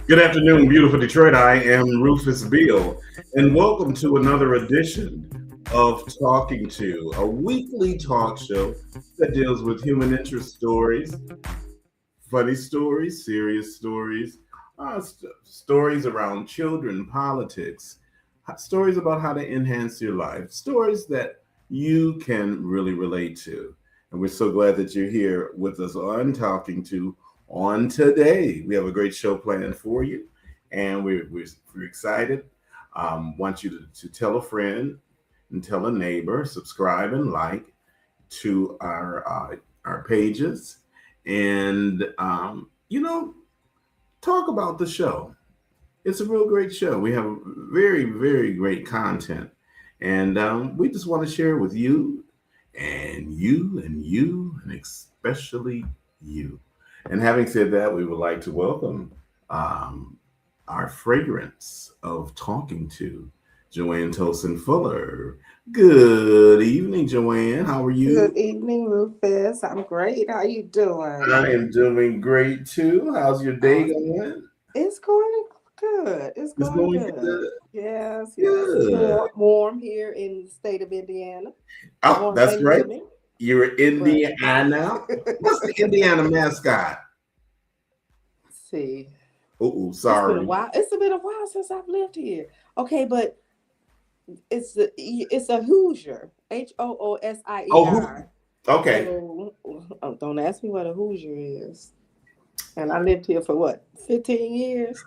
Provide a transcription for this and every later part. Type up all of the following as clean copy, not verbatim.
Good afternoon, beautiful Detroit. I am Rufus Beal, and welcome to another edition of Talking To, a weekly talk show that deals with human interest stories, funny stories, serious stories, stories around children, politics, stories about how to enhance your life, stories that you can really relate to. And we're so glad that you're here with us on Talking To on today. We have a great show planned for you, and we're excited. Want you to tell a friend and tell a neighbor, subscribe and like to our pages, and talk about the show. It's a real great show. We have very, very great content. And we just want to share with you and you and you and especially you. And having said that, we would like to welcome um, our fragrance of talking to Joanne Tosin Fuller. Good evening, Joanne. How are you? Good evening, Rufus. I'm great. How you doing? I am doing great too. How's your day Awesome. going? It's going good. It's It's going going good. good. Yes. It's Good. warm here in the state of Indiana. Oh, Warm that's and right. humid, You're in but Indiana. What's the Indiana mascot? see, Oh, it's been a sorry. while. It's been a while since I've lived here. Okay, but it's a Hoosier. Oh, who? Hoosier. Okay. So don't ask me what a Hoosier is. And I lived here for what, 15 years?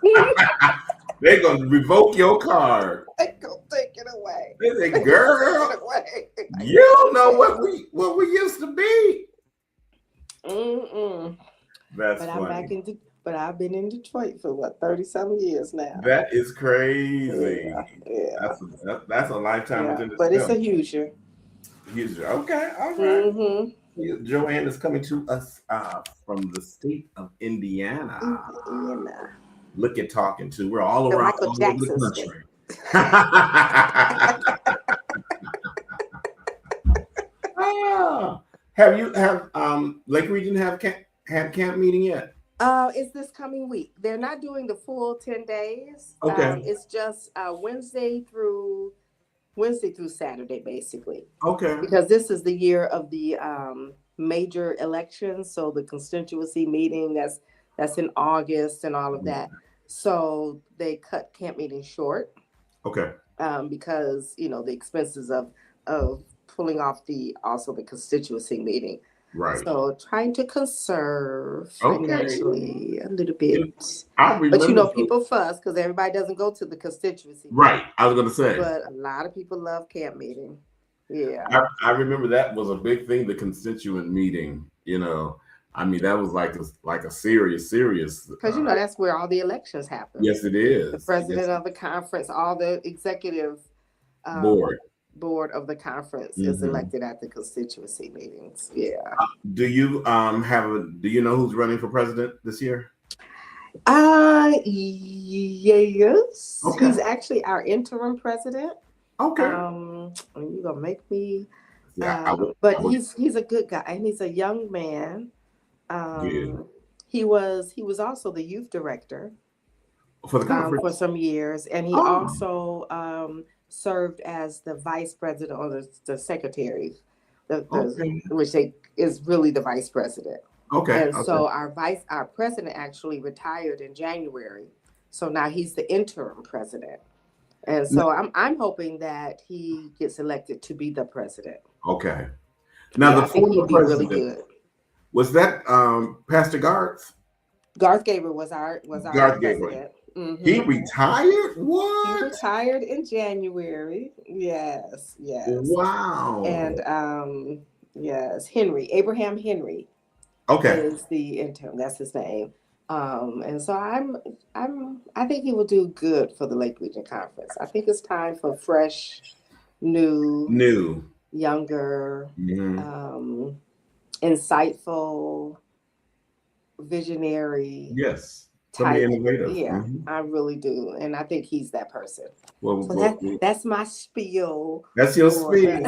They're gonna revoke your card. They gonna take it away. They say, They gonna take "Girl, it away. you don't know what we used to be." Mm-mm. That's But I'm back funny. but I've been in Detroit for what, 30 some years now. That is crazy. Yeah, yeah, That's a lifetime yeah. within But it's itself. a Hoosier. Okay, all right. Mm-hmm. Joanne is coming to us from the state of Indiana. Indiana. Look at talking to. We're all The around, Michael all over the Jackson state. country. Ah, have Lake Region had camp meeting yet? It's this coming week. They're not doing the full 10 days. Okay. It's just Wednesday through Saturday, basically. Okay. Because this is the year of the major elections, so the constituency meeting that's in August and all of that. So they cut camp meeting short Okay. because the expenses of pulling off the constituency meeting. Right. So trying to conserve Okay. financially a little You know, bit, I but remember. people fuss because everybody doesn't go to the constituency Right. meeting, I was gonna say. but a lot of people love camp meeting. Yeah. I remember that was a big thing. The constituent meeting. I mean, that was like a serious. Because that's where all the elections happen. Yes, it The is. Yes, president of the conference, all the executive um, board. board of the conference is Hmm. elected at the constituency meetings. Yeah. Do you do you know who's running for president this year? Yes. Okay. He's actually our interim president. Okay. You're gonna make me. Yeah, But I would he's a good guy and he's a young man. good He was also the youth director for the for conference. some years, and he Oh, also served as the vice president or the secretary, okay. is really the vice president. Okay. And Okay. so our president actually retired in January, so now he's the interim president. And N- so I'm hoping that he gets elected to be the president. Okay. Now Yeah, the I think former he'd be really president good. was that Pastor Garth? Garth Gaber was our Garth Gateway. president. He Hmm. retired? He What? retired in January. Yes. And Wow. yes, Abraham Henry Okay. is the interim. That's his name. And so I think he will do good for the Lake Region Conference. I think it's time for fresh, new, New. younger, Mhm. um, insightful, visionary Yes. Somebody type. innovative. Yeah, Hmm. I really do, and I think he's that person. Well, So that's my spiel that's your for. spiel.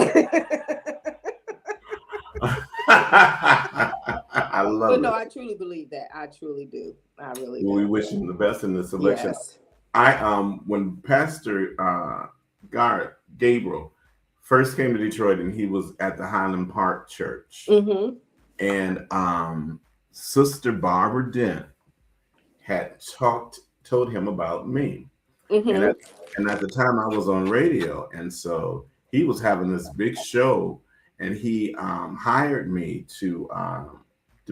I love But no, it. I truly believe that. I truly do. I really Well, we do. wish him the best in this election. Yes. I when Pastor Gabriel first came to Detroit, and he was at the Highland Park Church, Mm-hmm. and Sister Barbara Dent had told him about me, and Mm-hmm. at the time I was on radio, and so he was having this big show, and he hired me to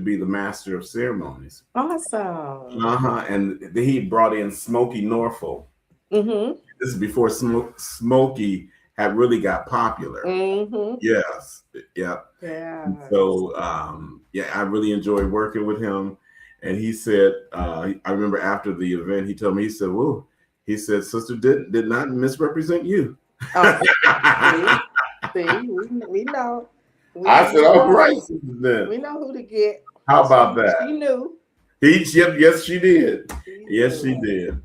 be the master of ceremonies. Awesome. And he brought in Smokey Norfolk. Mm-hmm. This is before Smokey had really got popular. Mm-hmm. Yes, yeah. Yeah. So yeah, I really enjoyed working with him. And he said, I remember after the event, he told me, he said, "Whoa," he said, "Sister did not misrepresent you." See, we know. I said, "All right, then." We know who to get. How about that? She knew. Yes, she did. Yes, she did.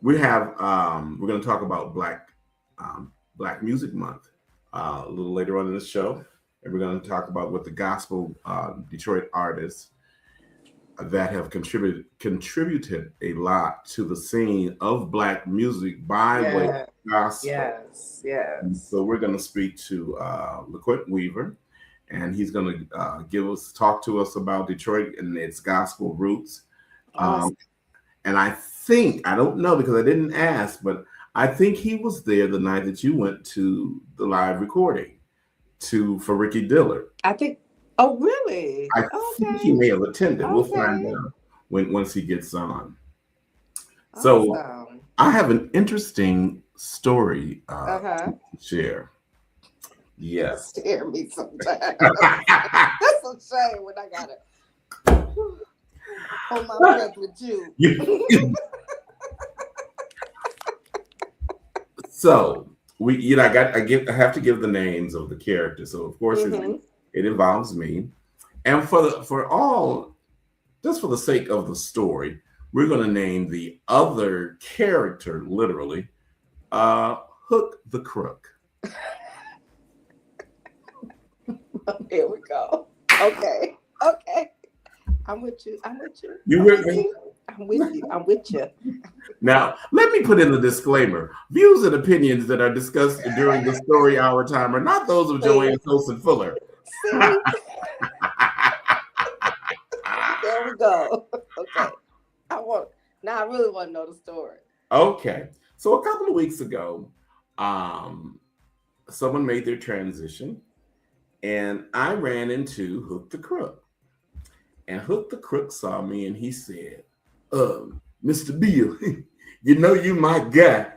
We have we're going to talk about Black Music Month a little later on in the show, and we're going to talk about what the gospel Detroit artists that have contributed a lot to the scene of Black music by way of gospel. Yes. And so we're going to speak to LaQuint Weaver, and he's going to talk to us about Detroit and its gospel roots. Awesome. And I don't know because I didn't ask, but I think he was there the night that you went to the live recording for Ricky Dillard. I think. Oh, really? I think he may have attended. Okay. We'll find out once he gets on. Awesome. So I have an interesting story to share. Yes. Scare me sometimes. That's a shame when I gotta hold my breath with you. So I have to give the names of the characters. So of course it involves me, and just for the sake of the story, we're going to name the other character literally Hook the Crook. Here we go. Okay. I'm with you. You with me? I'm with you. Now, let me put in the disclaimer. Views and opinions that are discussed during the story hour time are not those of Joanne Tosin Fuller. See? There we go. Okay. I really want to know the story. Okay. So a couple of weeks ago, someone made their transition, and I ran into Hook the Crook. And Hook the Crook saw me, and he said, "Mr. Bill, you know you my guy."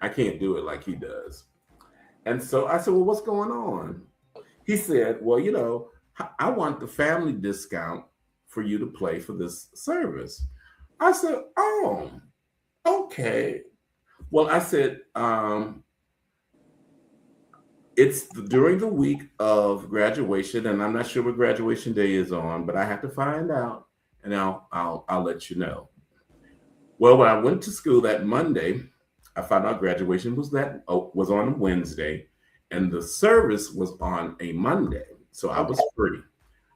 I can't do it like he does. And so I said, "Well, what's going on?" He said, "Well, you know, I want the family discount for you to play for this service." I said, "Oh, okay." Well, I said, it's during the week of graduation, and I'm not sure what graduation day is on, but I have to find out, and I'll let you know. Well, when I went to school that Monday, I found out graduation was on a Wednesday, and the service was on a Monday, so I was free.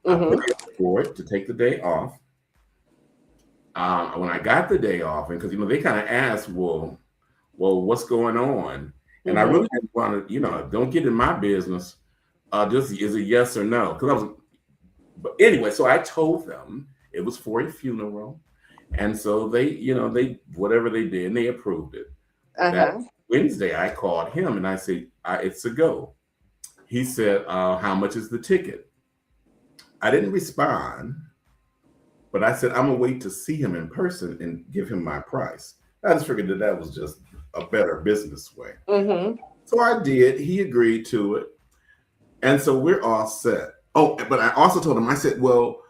I put in for it to take the day off. When I got the day off, and because they kind of asked, well, what's going on? And I really didn't want to, don't get in my business. Just is a yes or no. But anyway, so I told them it was for a funeral. And so they whatever they did, and they approved it. That Wednesday, I called him and I said, it's a go. He said, how much is the ticket? I didn't respond, but I said, I'm going to wait to see him in person and give him my price. I just figured that was just a better business way. So I did. He agreed to it. And so we're all set. Oh, but I also told him, I said, well,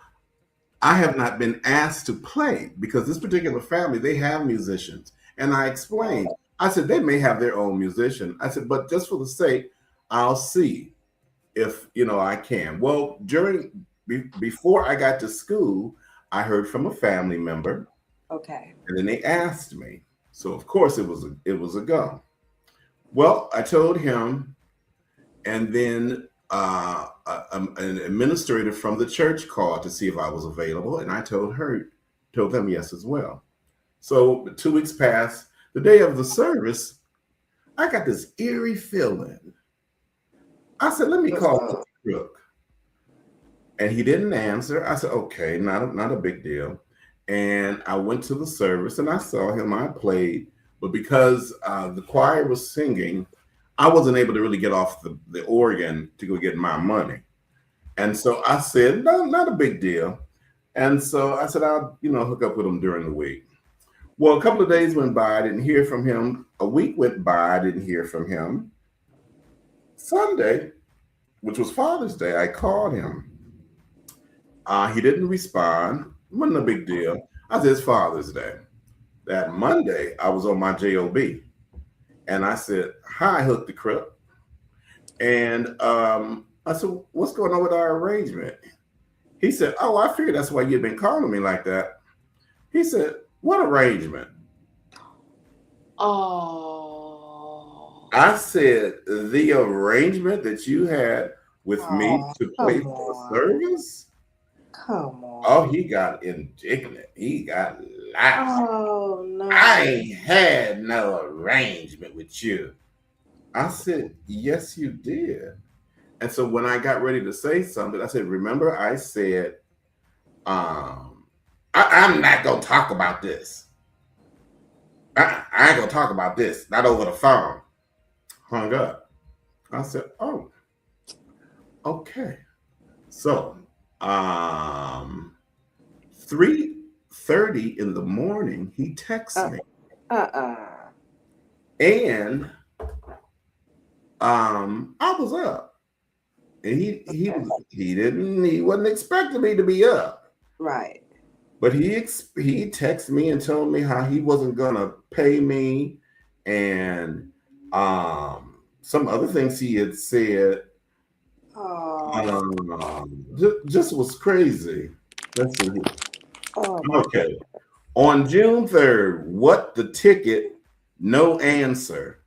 I have not been asked to play because this particular family, they have musicians. And I explained, I said, they may have their own musician. I said, but just for the sake, I'll see if, I can. Well, before I got to school, I heard from a family member. Okay. And then they asked me. So of course it was a go. Well, I told him, And then an administrator from the church called to see if I was available, and I told them yes as well. So 2 weeks passed. The day of the service, I got this eerie feeling. I said, "Let me What's call up? Crook," and he didn't answer. I said, "Okay, not a big deal." And I went to the service, and I saw him. I played, but because the choir was singing, I wasn't able to really get off the organ to go get my money. And so I said, "No, not a big deal." And so I said, "I'll hook up with him during the week." Well, a couple of days went by, I didn't hear from him. A week went by, I didn't hear from him. Sunday, which was Father's Day, I called him. He didn't respond. Wasn't a big deal. I said, "It's Father's Day." That Monday, I was on my job, and I said, "Hi, Hook the Crip," and I said, "What's going on with our arrangement?" He said, "Oh, I figured that's why you've been calling me like that." He said, "What arrangement?" Oh, I said, "The arrangement that you had with me oh, to play come for the on. service." Come Oh, on. he got indignant. He got loud. Oh "I no. ain't had no arrangement with you." I said, "Yes, you did." And so when I got ready to say something, I said, "Remember, I said, um, I'm not gonna talk about this. I ain't gonna talk about this, not over the phone." Hung up. I said, "Oh, okay." So, um, 3:30 in the morning, he texts Uh me, uh. and I was up, and Okay. he wasn't expecting me to be up, Right. but he texted me and told me how he wasn't gonna pay me, and some other things he had said. Oh. Just was crazy. Let's see. Oh my Okay. On June 3rd, what the ticket, no answer,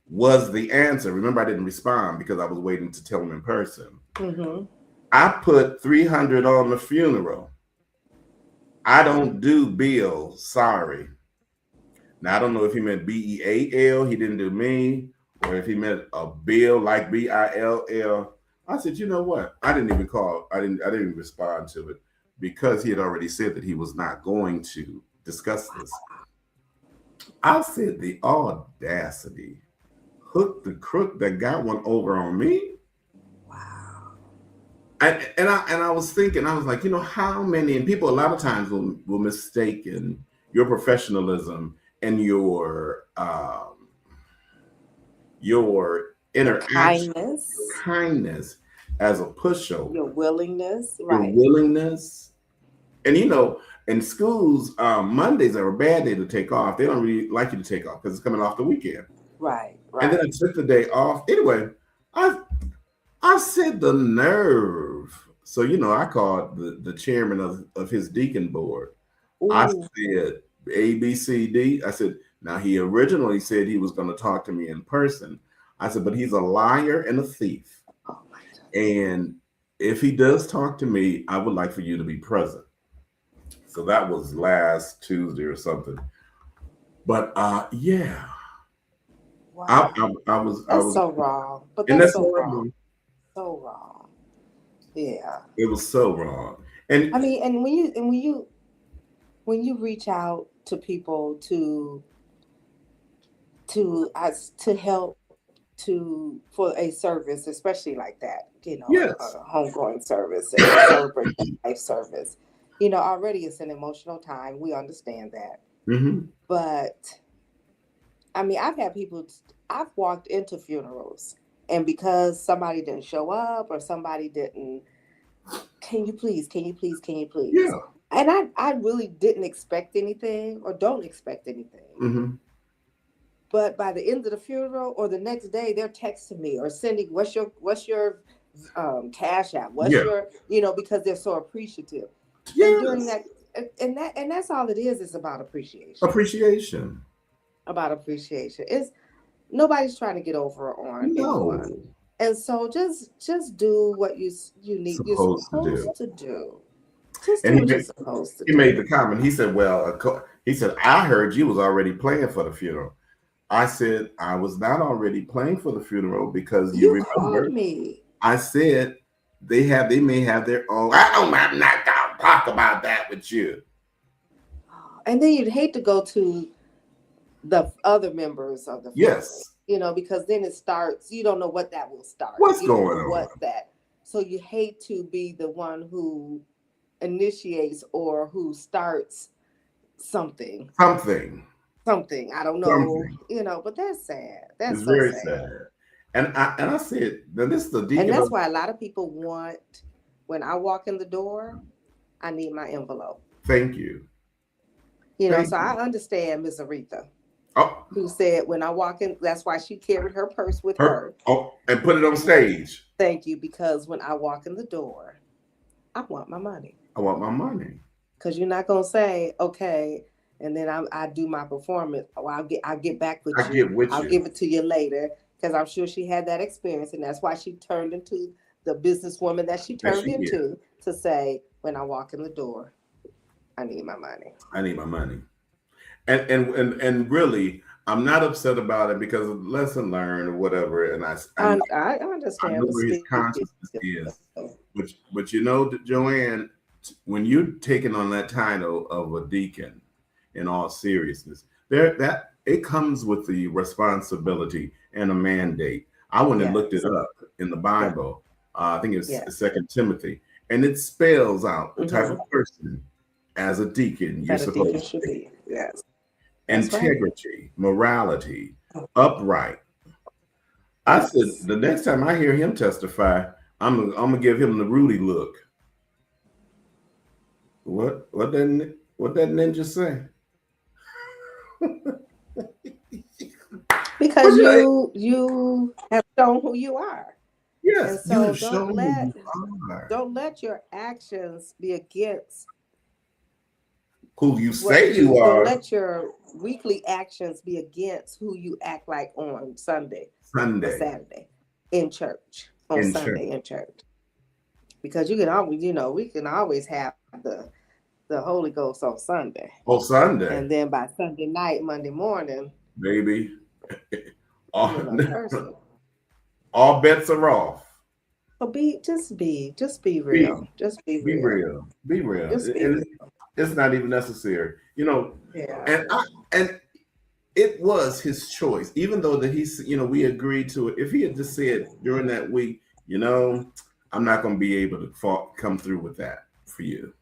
was the answer. Remember, I didn't respond because I was waiting to tell him in person. goodness. I put 300 on the funeral. I don't do bills. Sorry. Now, I don't know if he meant BEAL, he didn't do me, or if he meant a bill like BILL. I said, "You know what? I didn't even call. I didn't even respond to it because he had already said that he was not going to discuss this." I said, "The audacity. Hook the crook that got one over on me." Wow. And I was thinking, I was like, how many, and people a lot of times will mistake your professionalism and your Your interaction, your kindness, kindness as a your pushover, willingness. your Right. willingness. And in schools, Mondays are a bad day to take off. They don't really like you to take off because it's coming off the weekend. Right. And then I Right. took the day off. Anyway, I I said the nerve. So I called the chairman of his deacon board. I Ooh. said ABCD. I said, now he originally said he was going to talk to me in person. I said, but he's a liar and a thief. Oh my God. And if he does talk to me, I would like for you to be present. So that was last Tuesday or something. But yeah, I, Wow. I, I was I That's was, so wrong. But and that's that's so wrong. horrible. So wrong. Yeah. It was so wrong. And I mean, and when you reach out to people to help to for a service, especially like that, yes, a homegoing service and to celebrate life service, already it's an emotional time. We understand that. hmm But I mean, I've walked into funerals, and because somebody didn't show up or somebody didn't, can you please, can you please, can you please? yeah, And I really didn't expect anything or don't expect anything. hmm But by the end of the funeral or the next day, they're texting me or sending, what's your cash app? What's yeah, your, because they're so appreciative. And during yes, that, and that's all it is about appreciation. appreciation. About appreciation. It's nobody's trying to get over on No, anyone. And so just do what you're Supposed to do. supposed to do. Just And do what you're supposed to he made do. the comment. He said, "Well, he said I heard you was already playing for the funeral." I said I was not already playing for the funeral because you You called remember me. I said they may have their own. I'm not gonna talk about that with you. And then you'd hate to go to the other members of the family, Yes. because then it starts, you don't know what that will start. What's You don't going know on? what that. So you hate to be the one who initiates or who starts something. Something. I don't know, but that's sad. That's It's so very sad. sad. And I said, now this is the And deacon that's of. why a lot of people want, when I walk in the door, I need my envelope. Thank you. So I understand Miss Aretha, Oh, who said when I walk in, that's why she carried her purse with her. and put it on stage. Thank you, because when I walk in the door, I want my money. I want my money. Because you're not gonna say, okay, and then I do my performance. Oh, I'll get back with I you. get with I'll you. give it to you later. Because I'm sure she had that experience, and that's why she turned into the businesswoman that she turned into, to say, when I walk in the door, I need my money. I need my money. And really, I'm not upset about it because lesson learned or whatever. And I understand. I know where his consciousness is. But Joanne, when you're taking on that title of a deacon, in all seriousness, that it comes with the responsibility and a mandate. I went and looked it up in the Bible. I think it's 2 Timothy, and it spells out the type of person as a deacon you're supposed to be. Yes. Integrity, morality, upright. I said the next time I hear him testify, I'm gonna give him the Rudy look. What that ninja say? Because you have shown who you are. Yes, and so don't let your actions be against who you say you are. Don't let your weekly actions be against who you act like on Sunday. Or Saturday in church. In church. Because you can always, we can always have the Holy Ghost on Sunday. On Sunday. And then by Sunday night, Monday morning, baby, all bets are off. So just be real. Just be real. Be real. It's not even necessary, Yeah. And it was his choice, even though that we agreed to it. If he had just said during that week, I'm not going to be able to come through with that for you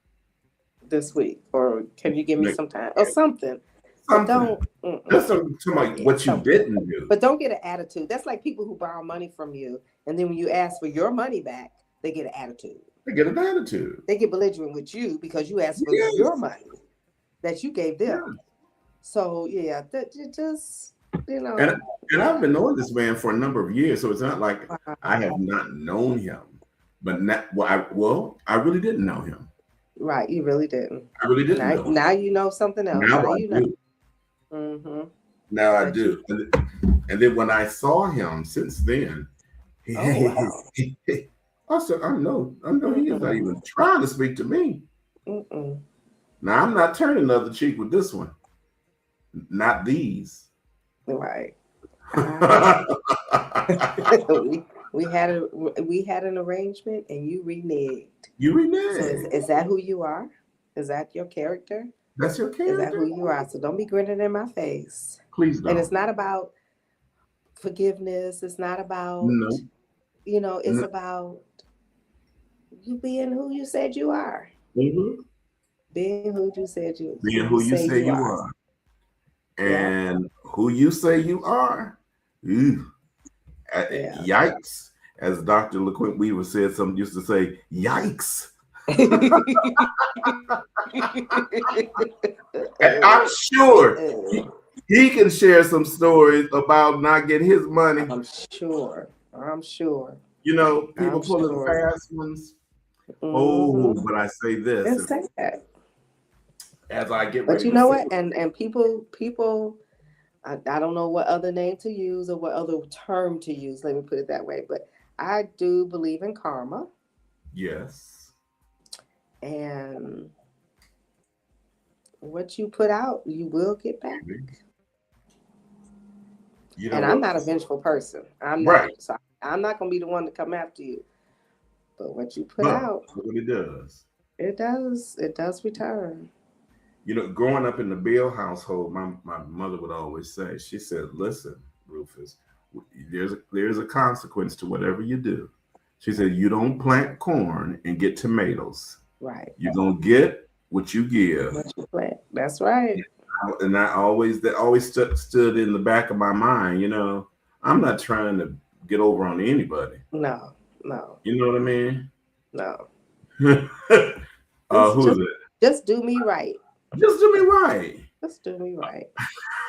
this week, or can you give me some time or something? Don't just what you didn't do. But don't get an attitude. That's like people who borrow money from you, and then when you ask for your money back, they get an attitude. They get an attitude. They get belligerent with you because you asked for your money that you gave them. Yeah. So just And I've been knowing this man for a number of years, so it's not like I have not known him. But I really didn't know him. Right, you really didn't. I really didn't know him. Now you know something else. Now I do. Mm-hmm. Now I do. And then when I saw him since then, I said, I know he is not even trying to speak to me. Mm-mm. Now I'm not turning the other cheek with this one. Not these. Right. we had an arrangement and you reneged. You reneged. So is that who you are? Is that your character? That's your character. Is that who you are? So don't be grinning in my face. Please don't. And it's not about forgiveness. It's not about it's about you being who you said you are. Mm-hmm. Being who you said you are. Being who you say you are. And who you say you are. Yikes. As Dr. LaQuint Weaver used to say, yikes. And I'm sure he can share some stories about not getting his money. I'm sure. People pulling fast ones. Mm-hmm. Oh, but I say this. It's sad. As I get ready. But you know what? And people, I don't know what other name to use or what other term to use. Let me put it that way. But I do believe in karma, Yes. and what you put out, you will get back. You know And I'm what? not a vengeful person. I'm Right. not. So I'm not going to be the one to come after you. But what you put But out, what it does. it does. It does return. You know, growing up in the Bill household, my mother would always say, she said, listen, Rufus, there's a consequence to whatever you do. She said, you don't plant corn and get tomatoes. Right. You're gonna get what you give. What you plant. That's right. And that always stood in the back of my mind, you know. I'm not trying to get over on anybody. No, no, You know what I mean? no. Who is it? Just do me right. Just do me right. Just do me right.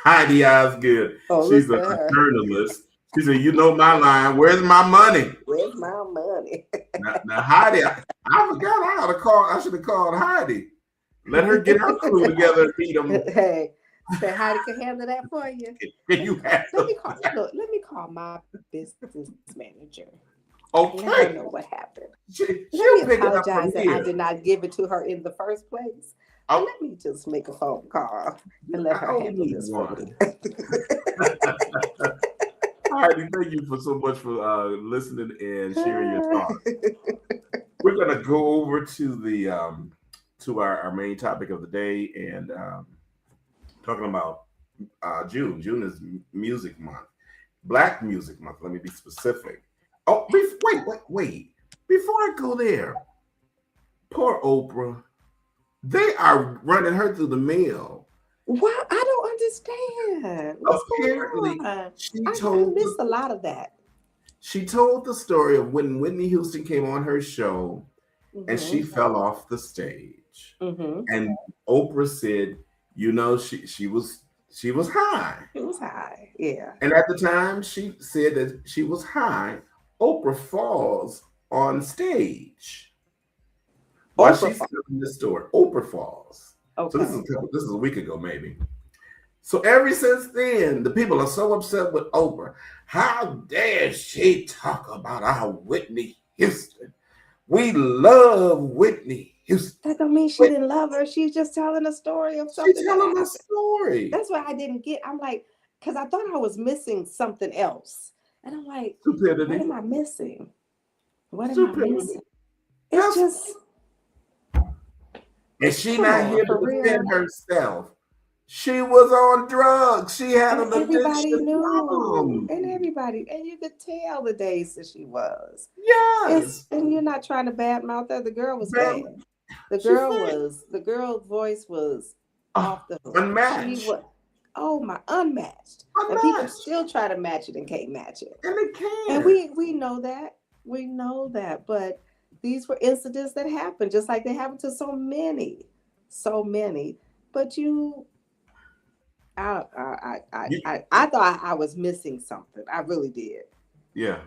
Heidi Osgood. Oh, She's look a at her. journalist. She said, you know my line. Where's my money? Where's my money? Now Heidi, I forgot I ought to call. I should have called Heidi. Let her get her crew together and meet them. Hey, say Heidi can handle that for you. You have Let me call my business manager. Okay. Let her know what happened. Let me apologize that I did not give it to her in the first place. Oh. Let me just make a phone call and let her handle this for me. Heidi, thank you so much for listening and sharing your thoughts. We're gonna go over to the to our main topic of the day and talking about June. June is Music Month, Black Music Month. Let me be specific. Oh, wait! Before I go there, poor Oprah. They are running her through the mill. What? I don't understand. What's Apparently, going on? she I told missed a lot of that. She told the story of when Whitney Houston came on her show and she fell off the stage. And Oprah said, you know, she was high. It was high, yeah. And at the time she said that she was high, Oprah falls on stage. While she's telling this story, Oprah falls. Okay. So this is a week ago, maybe. So ever since then, the people are so upset with Oprah. How dare she talk about our Whitney Houston? We love Whitney Houston. That don't mean she didn't love her. She's just telling a story of something. She's telling a story. That's why I didn't get. I'm like, because I thought I was missing something else. And I'm like, stupidity. What am I missing? What am I missing? It's just... And she not here to defend herself. She was on drugs. She had an addiction problem. And everybody, and you could tell the days that she was. Yes. And you're not trying to badmouth her. The girl was bad. The girl's voice was off the hook. Unmatched. She was, unmatched. And people still try to match it and can't match it. And they can't. And we know that. We know that. But these were incidents that happened, just like they happen to so many. But I thought I was missing something. I really did. Yeah.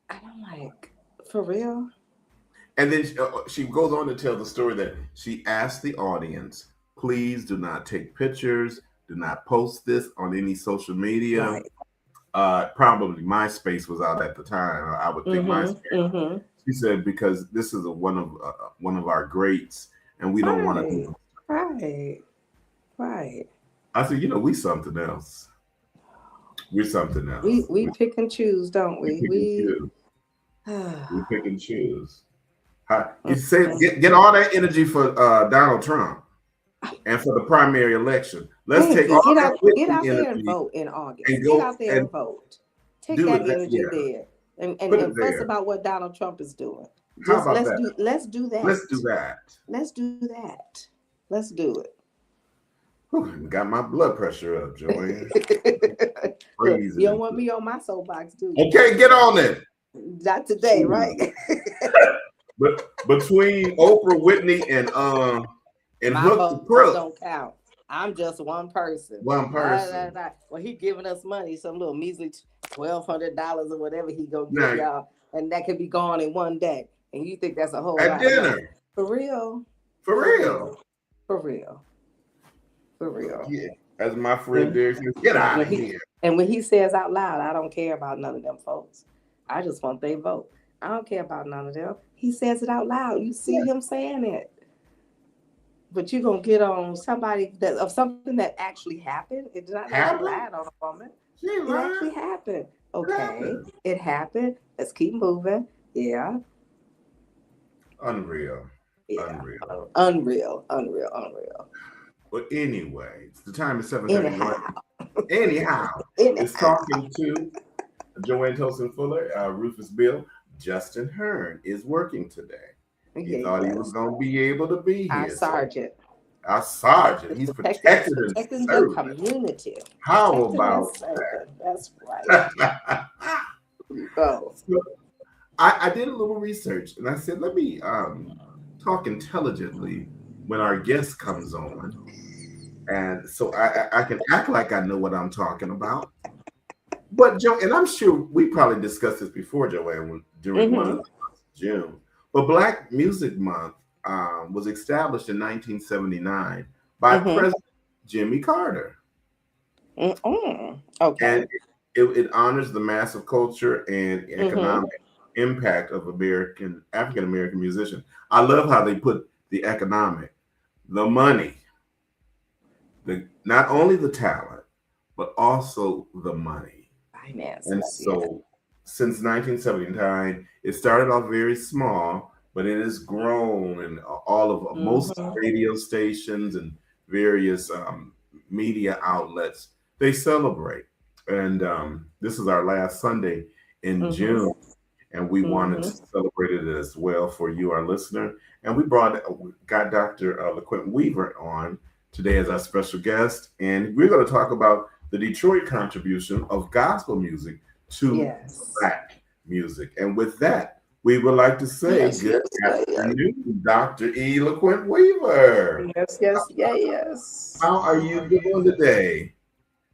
And I'm like, for real? And then she goes on to tell the story that she asked the audience, please do not take pictures, do not post this on any social media. Right. Probably MySpace was out at the time. I would think MySpace. She said, because this is one of our greats, and we don't want to. Right. I said, you know, we something else. We're something else. We pick and choose, don't we? We pick and choose. You say get all that energy for Donald Trump and for the primary election. Let's take all get out there and vote in August. Get out there and vote. Take that energy there and fuss about what Donald Trump is doing. How about that? Let's do that. Let's do it. Whew, got my blood pressure up, Joanne. You don't want me on my soapbox, do you? Okay, get on it. Not today, right? But between Oprah, Whitney, and my Hook the Crook, don't count. I'm just one person. Well, he giving us money, some little measly $1,200 or whatever he gonna give y'all, and that could be gone in one day. And you think that's a whole lot at dinner? For real? For real? For real? For real? Yeah. As my friend Derek says, get out of here. And when he says out loud, I don't care about none of them folks. I just want their vote. I don't care about none of them. He says it out loud. You see him saying it. But you're gonna get on somebody that of something that actually happened. It's not that she Happened? lied on a woman. She ain't It actually lying. happened. It Okay, happened. it happened. Let's keep moving. Yeah, Unreal. yeah. Unreal. Unreal. But anyway, the time is 7:31. Anyhow, Anyhow, it's anyhow. talking to Joanne Tosin Fuller, Rufus Bill. Justin Hearn is working today. He thought he was Yes, going to be able to be our here. So sergeant. our sergeant, It's he's protecting, protected and protecting the serving. community. How Protecting and about serving. That's right. that? You go. So I did a little research and I said, let me talk intelligently when our guest comes on. And so I can act like I know what I'm talking about. But Joe, and I'm sure we probably discussed this before, Joanne, during one of the months of June. But Black Music Month was established in 1979 by Mm-hmm. President Jimmy Carter. Mm-mm. Okay. And it honors the massive culture and Mm-hmm. economic impact of African American musicians. I love how they put the economic, the money, not only the talent, but also the money. And Finances. Yeah. so since 1979, it started off very small, but it has grown, and all of most Mm-hmm. radio stations and various media outlets, they celebrate. And this is our last Sunday in Mm-hmm. June, and we wanted to Mm-hmm. celebrate it as well for you, our listener. And we got Dr. LaQuint Weaver on today as our special guest, and we're going to talk about the Detroit contribution of gospel music to Yes. Black music. And with that, we would like to say Yes. good Yes. Yeah. afternoon, Dr. E. LaQuint Weaver. Yes. How are you doing today?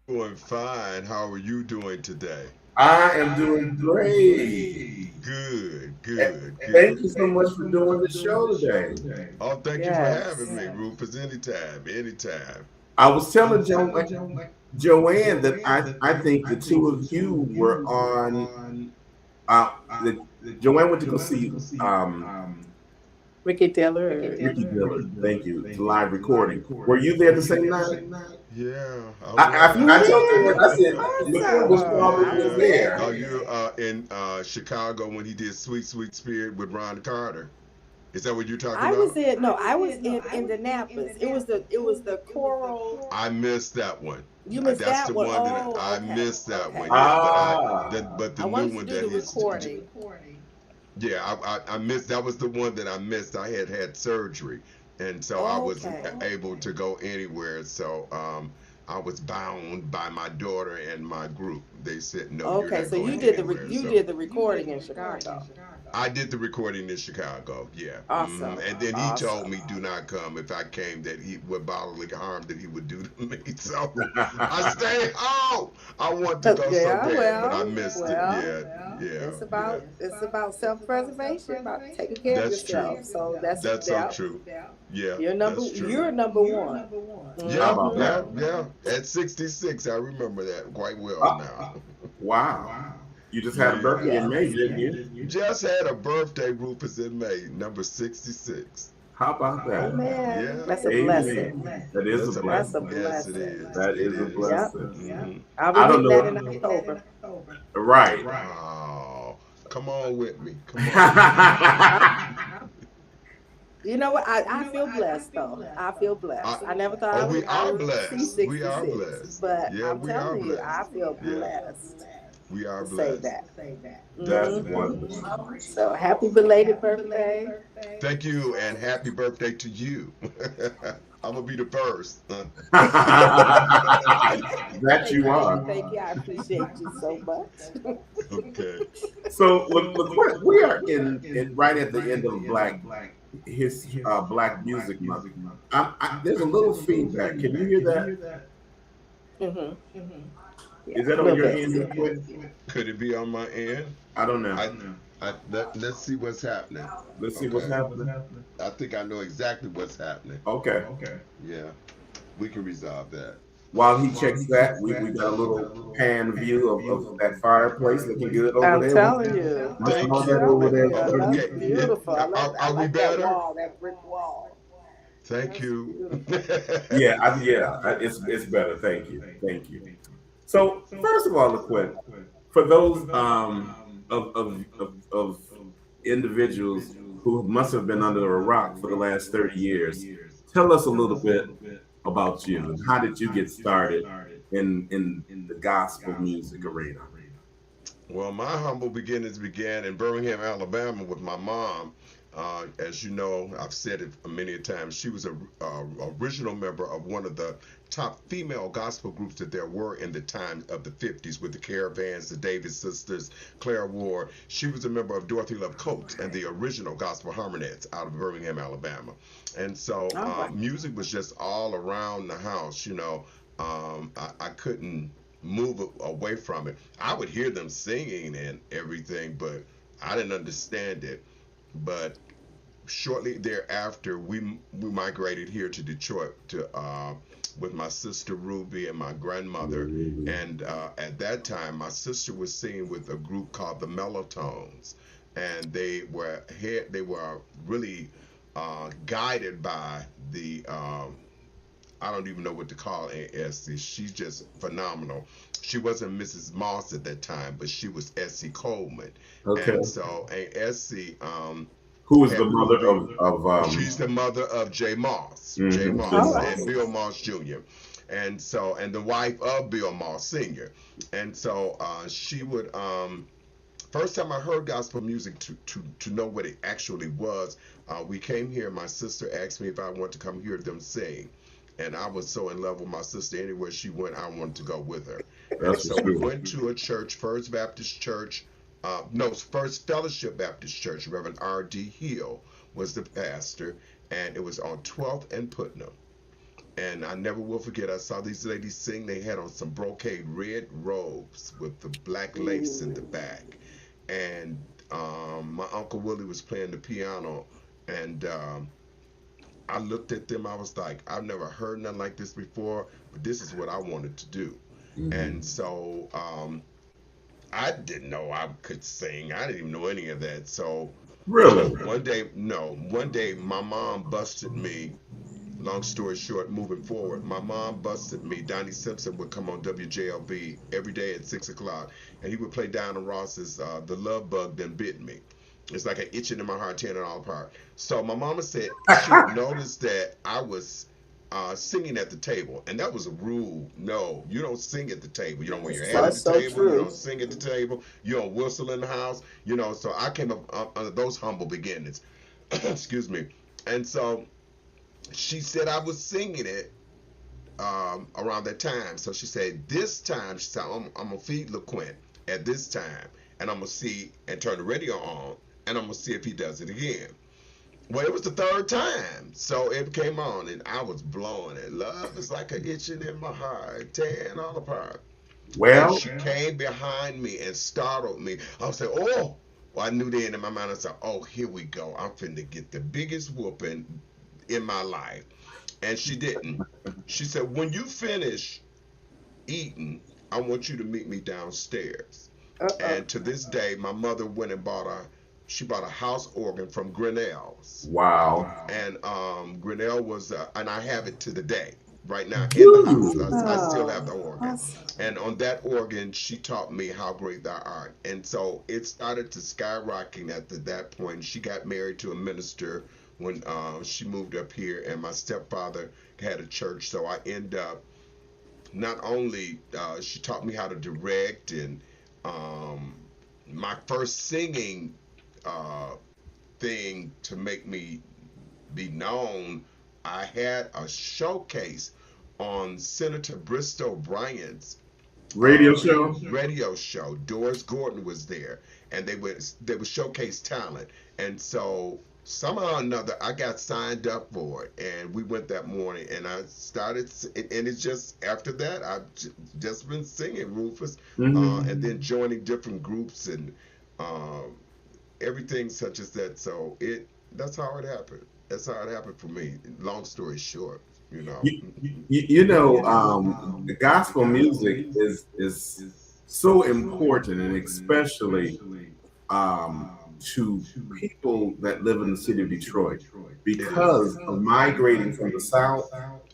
Doing fine. How are you doing today? I am doing great. Good, And good, thank good. you so much for doing the show today. Oh, thank you for having me, Yes. Rufus. Anytime. I was telling Joanne that I think the two of you were on. Uh, the, Joanne went to go see Ricky Diller. Ricky Dillard. Thank you. The live recording. Were you there the same night? Yeah, I You I was. told did? Joanne, I said, LaQuint was Awesome. probably I'm there. Oh, excited. you in Chicago when he did Sweet Spirit with Ron Carter. Is that what you're talking I was about? in no, I was in Indianapolis. It was the choral. I missed that one. You missed That's that the one. one that Oh, I okay. missed that Okay. one. Yeah, Ah, but the I new wanted to one do that the recording. yeah, I missed. That was the one that I missed. I had surgery, and so I wasn't Okay. able to go anywhere. So I was bound by my daughter and my group. They said, "No, you're Okay. not So you going did anywhere." you So did the recording in Chicago. I did the recording in Chicago. Yeah, Awesome. and then he told Awesome. me, "Do not come. If I came, that he would bodily harm that he would do to me." So I stayed home. I want to go so Yeah. bad, but I Well. missed it. It's about self-preservation, about taking care of That's true. yourself. So that's That's so that. true. Yeah, You're that's true. you're number one. how Yeah, about Mm-hmm. that? At 66, I remember that quite well Oh, now. wow. You just had a Yeah. birthday in Yes. May, didn't you? Just had a birthday, Rufus, in May, number 66. How about that? Amen. Yeah. That's a Amen. blessing. That is a That's a That's a blessing. yes, it blessing. is. That It is a is. Yep. blessing. I'll be I don't hitting that know. in October. Right. Oh, come on with me. Come on. You know what? I feel blessed though. I feel blessed. I never thought Oh, we I are would see blessed. We are 66, blessed. but Yeah, I'm we are telling you, I blessed. feel Yeah, blessed we are to say blessed. that. That's hmm wonderful. So happy belated birthday. Thank you, and happy birthday to you. I'm gonna be the first. That you are. Thank you. I appreciate you so much. Okay. So we are in right at the end of Black Music Month. There's a little feedback. Can you hear that? hmm Yeah, Is that a on little your bit. end, real quick? Could it be on my end? I don't know. Let's see what's happening. Let's see what's Okay. happening. I think I know exactly what's happening. Okay. Yeah, we can resolve that. while he checks that, we got a little pan view of that fireplace looking good over I'm there. telling you. What's Thank all I'm that you. over telling there? you. Oh, That's okay. Yeah. beautiful. I Are we like that better? wall, that brick wall. Thank That's you. beautiful. It's better. Thank you, thank you. So first of all, LaQuinn, for those of individuals who must have been under a rock for the last 30 years, tell us a little bit about you and how did you get started in the gospel music arena? Well, my humble beginnings began in Birmingham, Alabama, with my mom. As you know, I've said it many a times. She was a original member of one of the top female gospel groups that there were in the time of the 50s, with the Caravans, the Davis Sisters, Clara Ward. She was a member of Dorothy Love Coates and the original Gospel Harmonettes out of Birmingham, Alabama. And so All right. music was just all around the house. I couldn't move away from it. I would hear them singing and everything, but I didn't understand it. But shortly thereafter, we migrated here to Detroit to with my sister Ruby and my grandmother. And at that time, my sister was singing with a group called the Mellotones, and they were really guided by the I don't even know what to call Aunt Essie. She's just phenomenal. She wasn't Mrs. Moss at that time, but she was Essie Coleman. Okay. And so Aunt Essie Who is the had mother Ruby. of She's the mother of Jay Moss, Jay mhm, All Moss, right. and Bill Moss Jr. And the wife of Bill Moss Sr. And so she would first time I heard gospel music to know what it actually was, we came here. My sister asked me if I wanted to come hear them sing. And I was so in love with my sister. Anywhere she went, I wanted to go with her. And That's so for we sure. went to a church, First Baptist Church. No, First Fellowship Baptist Church. Reverend R.D. Hill was the pastor. And it was on 12th and Putnam. And I never will forget, I saw these ladies sing. They had on some brocade red robes with the black lace in the Ooh. back. And my Uncle Willie was playing the piano. And I looked at them. I was like, I've never heard nothing like this before, but this is what I wanted to do. And Mhm. so I didn't know I could sing. I didn't even know any of that. So Really? one day my mom busted me. Long story short, moving forward, my mom busted me. Donnie Simpson would come on WJLB every day at 6 o'clock, and he would play Diana Ross's "The Love Bug Done Bit Me." It's like an itching in my heart, tearing it all apart. So my mama said she had noticed that I was singing at the table, and that was a rule. No, you don't sing at the table. You don't wear your hat at That's the so table. You true. don't sing at the table. You don't whistle in the house. So I came up under those humble beginnings. Excuse me. And so she said I was singing it around that time. So she said, this time, she said, I'm going to feed LaQuinn at this time. And I'm going to see and turn the radio on. And I'm going to see if he does it again. Well, it was the third time. So it came on. And I was blowing it. Love is like a itching in my heart, tearing all apart. And Well, she came behind me and startled me. I was like, oh. Well, I knew then in my mind, I said, oh, here we go. I'm finna get the biggest whooping in my life. And she didn't. She said, when you finish eating, I want you to meet me downstairs. Uh-uh. And to this day, my mother went and she bought a house organ from Grinnell's. wow. And Grinnell was, and I have it to the day. Right now in the house, Woo. I still have Oh, the organ. awesome. And on that organ, she taught me how great thou art. And so it started to skyrocket at that point. She got married to a minister when she moved up here, and my stepfather had a church. So I end up not only she taught me how to direct, and um, my first singing uh, thing to make me be known, I had a showcase on Senator Bristow Bryant's Radio show? radio show. Doris Gordon was there, and they would showcase talent. And so somehow or another, I got signed up for it, and we went that morning, and I started, and it's just after that I've just been singing, Rufus, and then Hmm. joining different groups and um, everything such as that. So that's how it happened. That's how it happened for me. Long story short. you know. The gospel music is so important, and especially to people that live in the city of Detroit It is. because of migrating from the South,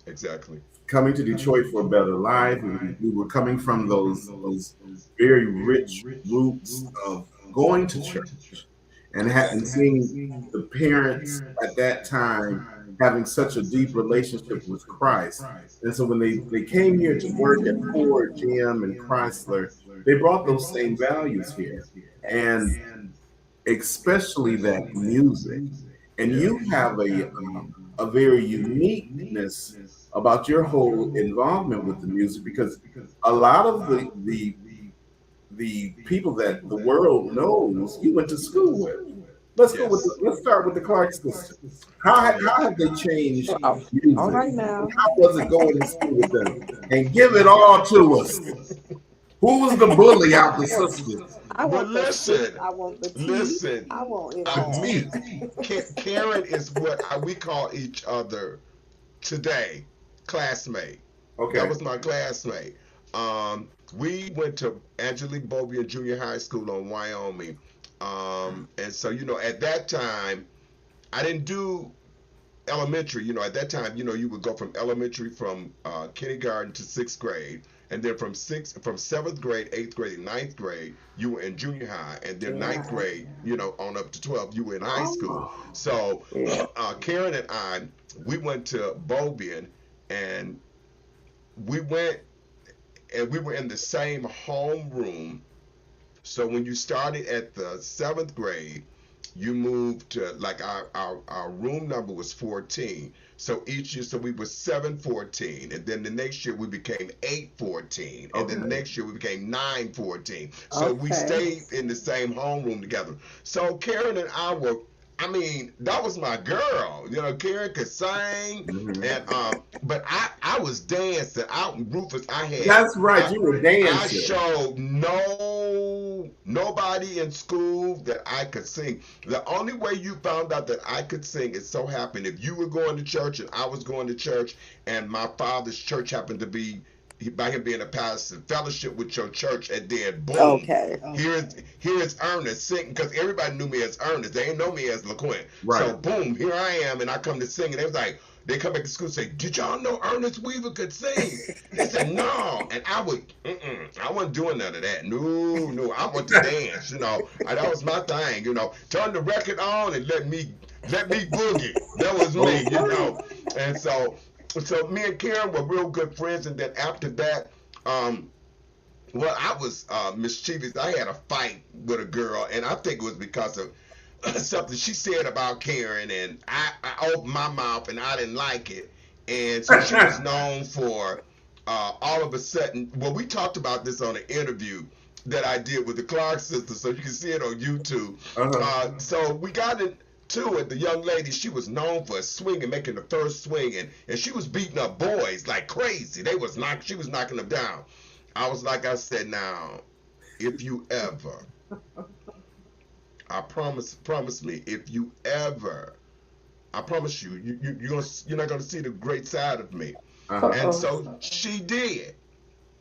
Exactly. coming to Detroit for a better life. We were coming from those very rich roots of going to church and Exactly. seeing the parents at that time having such a deep relationship with Christ. And so when they came here to work at Ford, GM, and Chrysler, they brought those same values here. And Yes. especially that music. And Yeah. you have a very uniqueness about your whole involvement with the music because a lot of the people that the world knows you went to school with. Yes. Let's start with the Clark sisters. Oh yeah. How have they changed Oh, all music? right now. How was it going to school with them? And give it all to us. Who was the bully out the sisters? I But want the soup. listen, I want the tea. listen. I want it all. Me, Karen is what we call each other today, classmate. That Okay. was my classmate. We went to Angelique Bovier Junior High School on Wyoming. And so, at that time, I didn't do elementary. At that time, you would go from elementary from kindergarten to sixth grade. And then from seventh grade, eighth grade, and ninth grade, you were in junior high, and then Junior ninth high. grade, on up to 12, you were in high school. Oh. So Yeah. Karen and I, we went to Bovian, and we went and we were in the same homeroom. So when you started at the seventh grade, you moved to like our room number was 14. So each year, so we were 714, and then the next year we became 814, and then the Okay. next year we became 914. So we Okay. stayed in the same homeroom together. So Karen and I were, I mean, that was my girl. Karen could sing, Mhm. and but I was dancing. Rufus, That's right. I You were I dancing. showed nobody in school that I could sing. The only way you found out that I could sing, it so happened if you were going to church and I was going to church, and my father's church happened to be, by him being a pastor, fellowship with your church, and then boom, Okay. here's Ernest singing, because everybody knew me as Ernest. They didn't know me as LaQuint. Right. So boom, here I am, and I come to sing, and they was like, they come back to school and say, "Did y'all know Ernest Weaver could sing?" They said, "No," and I would, I wasn't doing none of that. No, no, I want to dance. That was my thing. Turn the record on and let me boogie. That was me. Okay. And so me and Karen were real good friends, and then after that, well, I was mischievous. I had a fight with a girl, and I think it was because of something she said about Karen, and I opened my mouth and I didn't like it. And so she was known for all of a sudden. Well, we talked about this on an interview that I did with the Clark sisters, so you can see it on YouTube. Uh-huh. So we got into it. The young lady, she was known for swinging, making the first swing, and she was beating up boys like crazy. She was knocking them down. I said, now, if you ever, I promise me, if you ever, I promise you, you're not gonna see the great side of me. Uh-huh. And Uh-oh. so she did.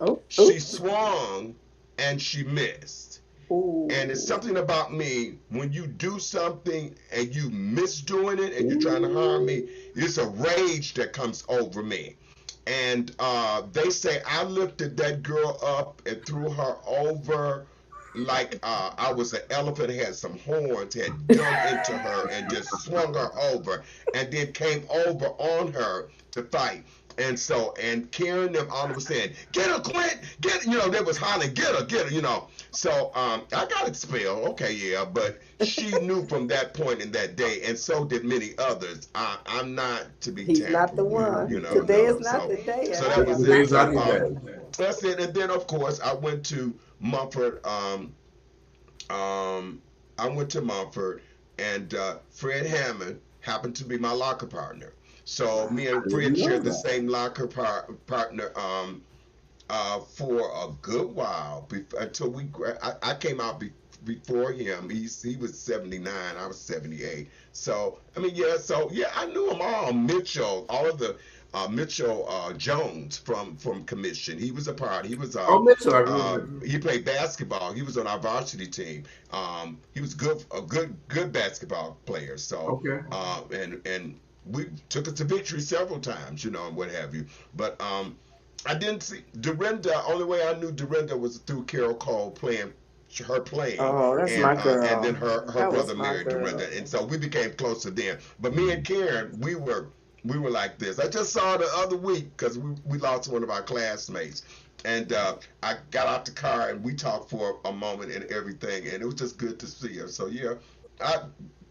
Oh, She swung and she missed. And it's ooh. something about me, when you do something and you miss doing it and you're trying to harm Ooh. me, it's a rage that comes over me. And they say I lifted that girl up and threw her over like I was an elephant, had some horns, had dug into her and just swung her over, and then came over on her to fight. And Karen them all was saying, "Get her, Clint! Get her!" They was hollering, get her. So I got expelled. Okay, yeah, but she knew from that point in that day, and so did many others. I'm not to be He's not tampered the with. one. Today is No. not So the day at so that was it. Today's all. not So the day. that's it. And then of course I went to Mumford. Um, I went to Mumford, and Fred Hammond happened to be my locker partner. So me I and didn't Fred know shared the that. same locker partner for a good while until I came out before him. He was 79, I was 78. So I mean, yeah. So yeah, I knew them all. Mitchell, all of the Mitchell Jones from Commission. He was a part. He was Oh, Mitchell, I remember. he played basketball. He was on our varsity team. He was a good basketball player. So Okay. and we took us to victory several times, and what have you. But I didn't see Dorinda. Only way I knew Dorinda was through Carol Cole playing. Her playing, Oh, that's my girl. and then her That was brother my married girl. Dorinda, and so we became closer then. But me and Karen, we were like this. I just saw her the other week because we lost one of our classmates, and I got out the car and we talked for a moment and everything, and it was just good to see her. So yeah,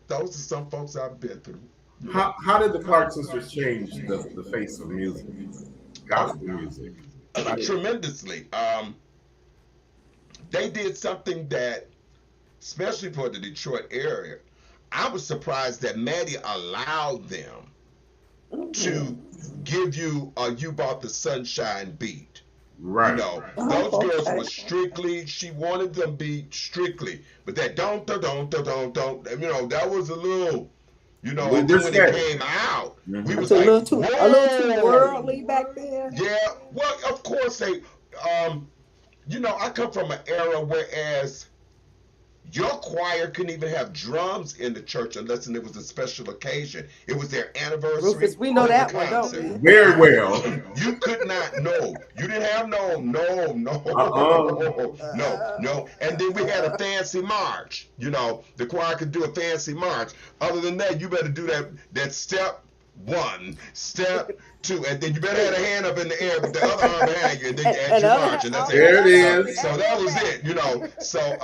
those are some folks I've been through. How did the Clark sisters change the face of music, gospel music? Tremendously. They did something that, especially for the Detroit area, I was surprised that Maddie allowed them to give you You Bought the Sunshine beat. Right. Those girls were strictly, she wanted them be strictly, but that don't, that was a little, and then when it came out, we was It's like, a little too whoa. worldly back then. Yeah, well, of course they, I come from an era whereas your choir couldn't even have drums in the church unless it was a special occasion. It was their anniversary. Rufus, we know or the that one, don't concert. we? Very well. You could not, no. You didn't have no. And then we had a fancy march. The choir could do a fancy march. Other than that, you better do that step one, step two, and then you better have a hand up in the air with the other arm behind you, and then you add your march, and that's it. There it is. So that was it, So,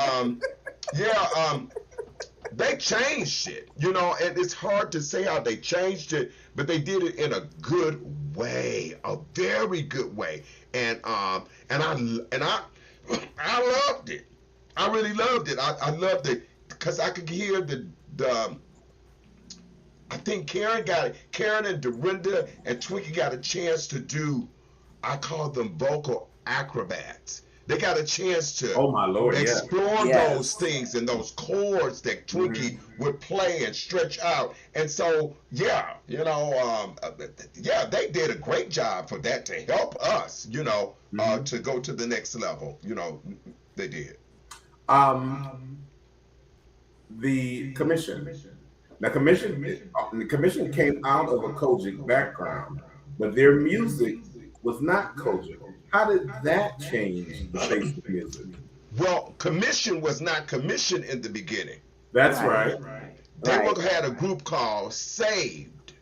they changed it, and it's hard to say how they changed it, but they did it in a good way, a very good way, and I loved it. I really loved it. I loved it because I could hear the I think Karen and Dorinda and Twinkie got a chance to do, I call them vocal acrobats. They got a chance to Oh my Lord, explore Yes. those things and those chords that Twinkie would play and stretch out. And so, they did a great job for that to help us, to go to the next level. They did. The commission. The commission came out of a Kojic background, but their music was not Kojic. How did that change the face of music? Well, Commission was not Commission in the beginning. That's right. They Right. had a group called Saved.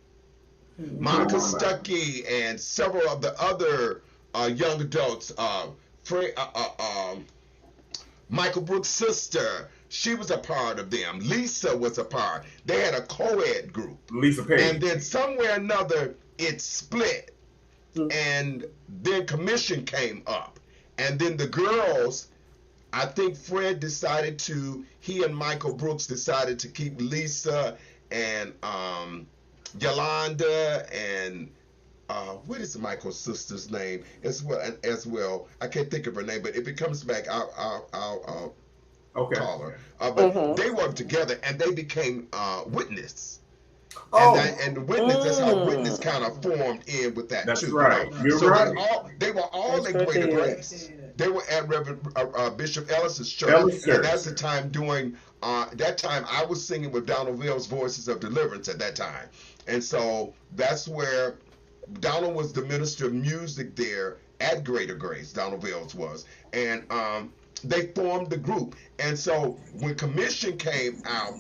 Monica Stuckey and several of the other young adults, Michael Brooks' sister, she was a part of them. Lisa was a part. They had a co-ed group. Lisa Page. And then somewhere or another, it split. And then Commission came up. And then the girls, I think Fred he and Michael Brooks decided to keep Lisa and Yolanda and what is Michael's sister's name as well? I can't think of her name, but if it comes back, I'll Okay. call her. But they worked together and they became Witness. Oh, And the Witness, that's how Witness kind of formed in with that that's too. right. You're So right. they were all That's in Greater right. Grace. They were at Reverend Bishop Ellis's church, Ellis Church. and that's the time during that time I was singing with Donald Ville's Voices of Deliverance at that time, and so that's where Donald was the minister of music there at Greater Grace. Donald Ville's was, and they formed the group, and so when Commission came out,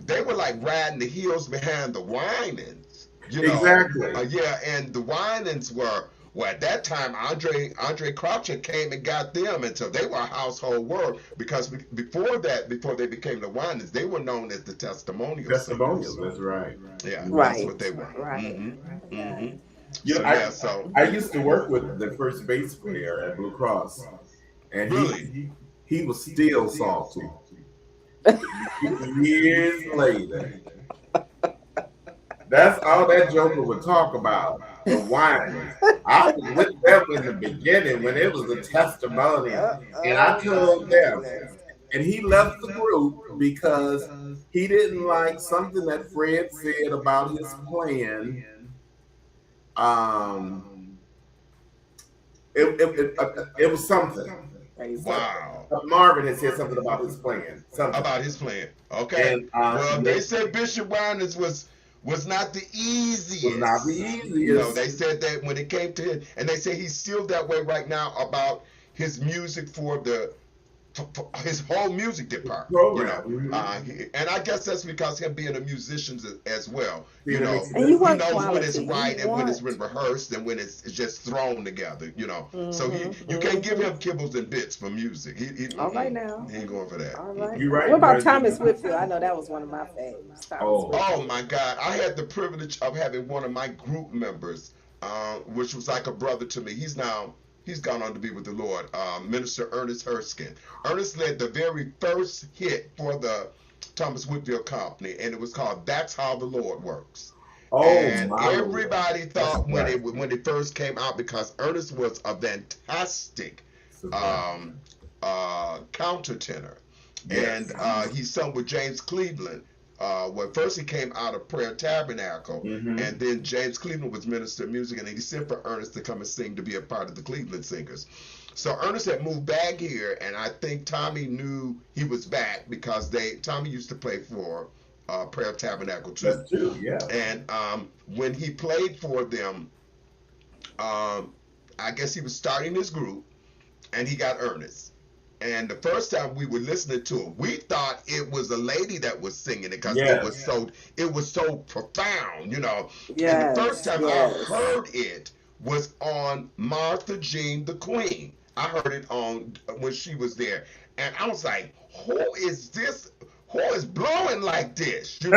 they were like riding the heels behind the Winans, Exactly. and the Winans were at that time Andre Croucher came and got them, and so they were a household word because before they became the Winans, they were known as the Testimonials. Testimonials. That's right. Yeah, Right. that's what they were. Right. So I used to work with the first bass player at Blue Cross, and Really? he was still salty. Years later. That's all that Joker would talk about. The wine. I was with them in the beginning when it was a testimony. And I told them. And he left the group because he didn't like something that Fred said about his plan Um, it was something. Praise God. Wow. Marvin had said something about his plan, something, About his plan. Okay. and Well, they it said Bishop Winans was not the was not the easiest. No, easiest. they said that when it came to him, and they say he's still that way right now about his music for his whole music department, Program. and I guess that's because him being a musician as well. See, that makes a And you He want difference. knows when it's quality. right You and when it's want. been rehearsed and when it's just thrown together. So you can't give Mm-hmm. him kibbles and bits for music. All right now. He ain't going for that. All right You're now. right, What about Bridget. Thomas Whitfield? I know that was one of my faves. Thomas Oh. Oh Whitfield. my God! I had the privilege of having one of my group members, which was like a brother to me. He's gone on to be with the Lord. Minister Ernest Erskine. Ernest led the very first hit for the Thomas Whitfield Company, and it was called "That's How the Lord Works." Oh And my Lord. everybody That's thought when right. it first came out, because Ernest was a fantastic um, countertenor, Yes. and he sung with James Cleveland. Well, first he came out of Prayer Tabernacle, Mm-hmm. and then James Cleveland was minister of music, and he sent for Ernest to come and sing to be a part of the Cleveland Singers. So Ernest had moved back here, and I think Tommy knew he was back because Tommy used to play for Prayer Tabernacle too. That's true. Yeah. And when he played for them, I guess he was starting his group, and he got Ernest. And the first time we were listening to it, we thought it was a lady that was singing it because Yes. it was so profound. And the first Yes. time I Yes. heard it was on Martha Jean the Queen. I heard it on when she was there, and I was like, "Who is this? Who is blowing like this?" And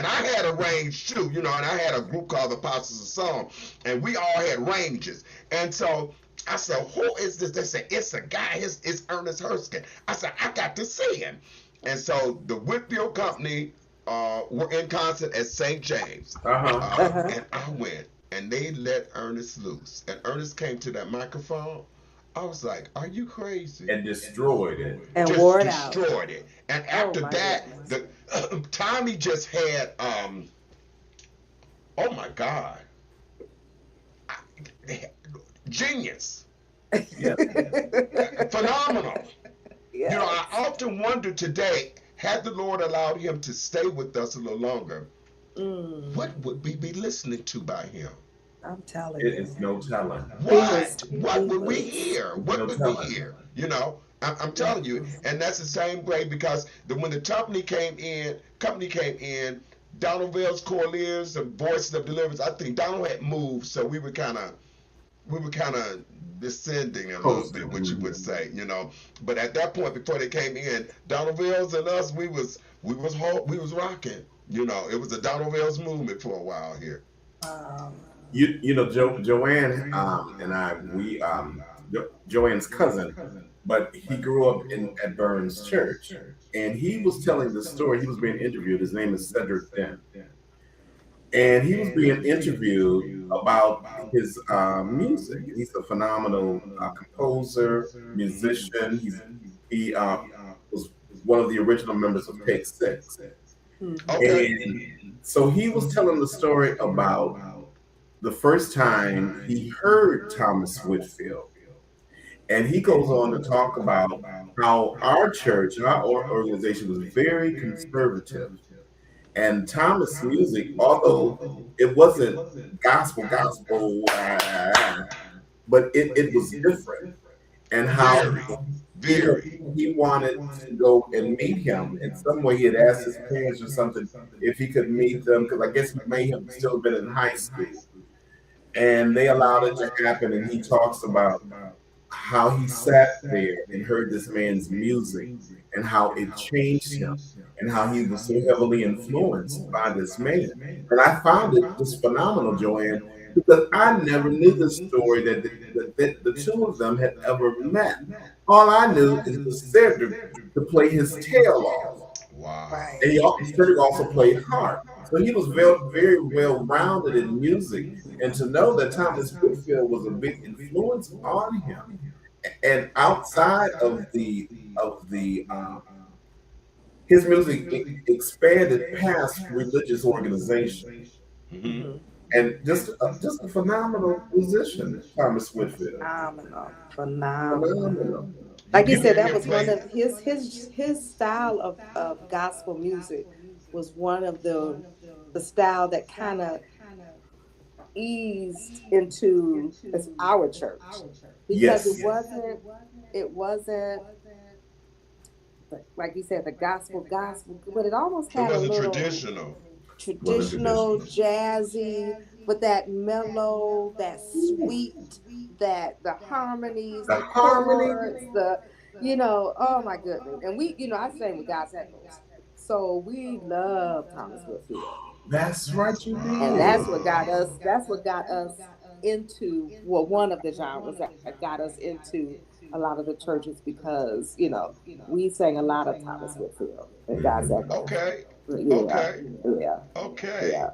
I had a range too, and I had a group called the Apostles of Song, and we all had ranges, and so I said, "Who is this?" They said, "It's a guy. It's Ernest Erskine." I said, "I got to see him." And so the Whitfield Company were in concert at St. James, Uh-huh. and I went, and they let Ernest loose, and Ernest came to that microphone. I was like, "Are you crazy?" And destroyed it. And Just wore it out. destroyed it. And Oh after my that, goodness. the Tommy just had oh my God, genius, Yeah. phenomenal. Yes. I often wonder today, had the Lord allowed him to stay with us a little longer, Mm, what would we be listening to by him? I'm telling It you. is no telling. What would we was hear? What No would we telling. hear? I'm telling you, and that's the same way because when the company came in, Donald Vale's Corliers, the Voices of Deliverance. I think Donald had moved, so we were kind of descending a little bit, what you would say. But at that point, before they came in, Donald Vale's and us, we was rocking. It was the Donald Vale's movement for a while here. um, Joanne and I, Joanne's cousin, but he grew up at Burns Church, and he was telling the story. He was being interviewed. His name is Cedric Dent, and he was being interviewed about his music. He's a phenomenal composer, musician. He was one of the original members of Take Six, Okay. and so he was telling the story about the first time he heard Thomas Whitfield. And he goes on to talk about how our church, our organization was very conservative. And Thomas' music, although it wasn't gospel, but it was different. And how Very, he, very. he wanted to go and meet him. In some way, he had asked his parents or something if he could meet them, because I guess he may have still been in high school. And they allowed it to happen. And he talks about how he sat there and heard this man's music and how it changed him and how he was so heavily influenced by this man. And I found it just phenomenal, Joanne, because I never knew the story that the two of them had ever met. All I knew is for Cedric to play his tail off. Wow. right. And Cedric also played harp. So he was very, very well rounded in music. And to know that Thomas Whitfield was a big influence on him. And outside of his music expanded past religious organization. hmm and just a phenomenal musician, Thomas Whitfield. Phenomenal. Phenomenal. Like you You said, hear that him was one play? of his style of gospel music was one of the style that kind of eased into our church because Yes. it wasn't like you said the gospel, but it almost It had a wasn't little traditional. Wasn't traditional, traditional. jazzy, but that mellow, that sweet, that the harmonies, The the harmony. chords, oh my goodness. And I sang with God's Echoes. So we love Thomas Whitfield. That's right, you And did. that's what got us into, well, one of the genres that got us into a lot of the churches because, we sang a lot of Thomas Whitfield and God's Echoes. Okay. Yeah, Okay. yeah. Okay. Yeah,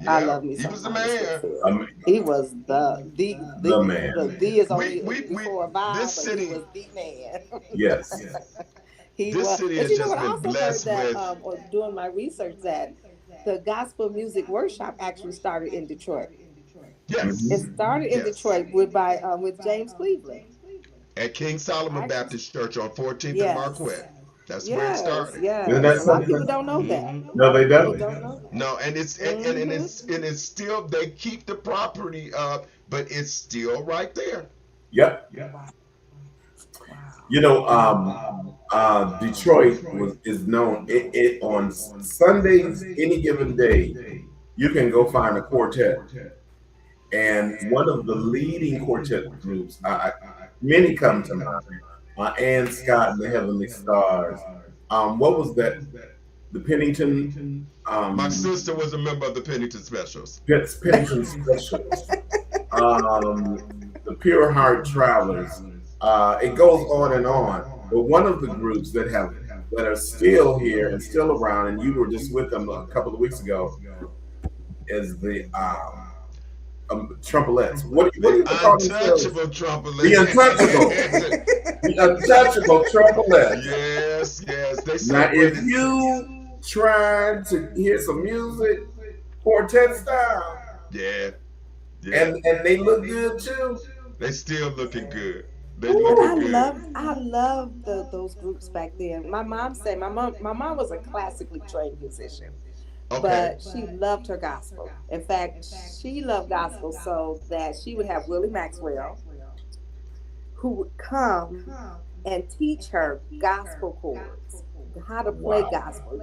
I Yeah. love me He some was a Thomas man. Whitfield. Um, He was the man. the D is We only we we before a vowel, this but he city was the man. Yes. He this was. city But has you know just what? I been also heard blessed that, with or doing my research, that the gospel music workshop actually started in Detroit. Hmm. It yes. started in Yes. Detroit with James Cleveland. At King Solomon Actually, Baptist Church on 14th and yes, Marquette. That's where it started. Isn't yes. that A lot of something? people don't know that. A No, lot they of people don't. don't know that. No, and Hmm. it's still they keep the property up, but it's still right there. Yep. Wow. Wow. You know, Detroit is known it on Sundays, any given day. You can go find a quartet, and one of the leading quartet groups. Many come to mind. Ann Scott and the Heavenly Stars. What was that? The Pennington. My Um, sister was a member of the Pennington Specials. Pennington Specials. Um, the Pure Heart Travelers. It goes on and on. But one of the groups that are still here and still around, and you were just with them a couple of weeks ago, is the Trumpelettes. What The do you call themselves? untouchable The trumpet. Untouchable. The Untouchable Trumpelettes. Yes, yes. They Now, if celebrated. you trying to hear some music, quartet style, Yeah, yeah. and they look good too. They still looking good. They Ooh, looking good. I loved those groups back then. My mom was a classically trained musician, Okay. but she loved her gospel. In fact, she loved gospel so that she would have Willie Maxwell, who would come and teach her gospel chords, how to play wow. gospel.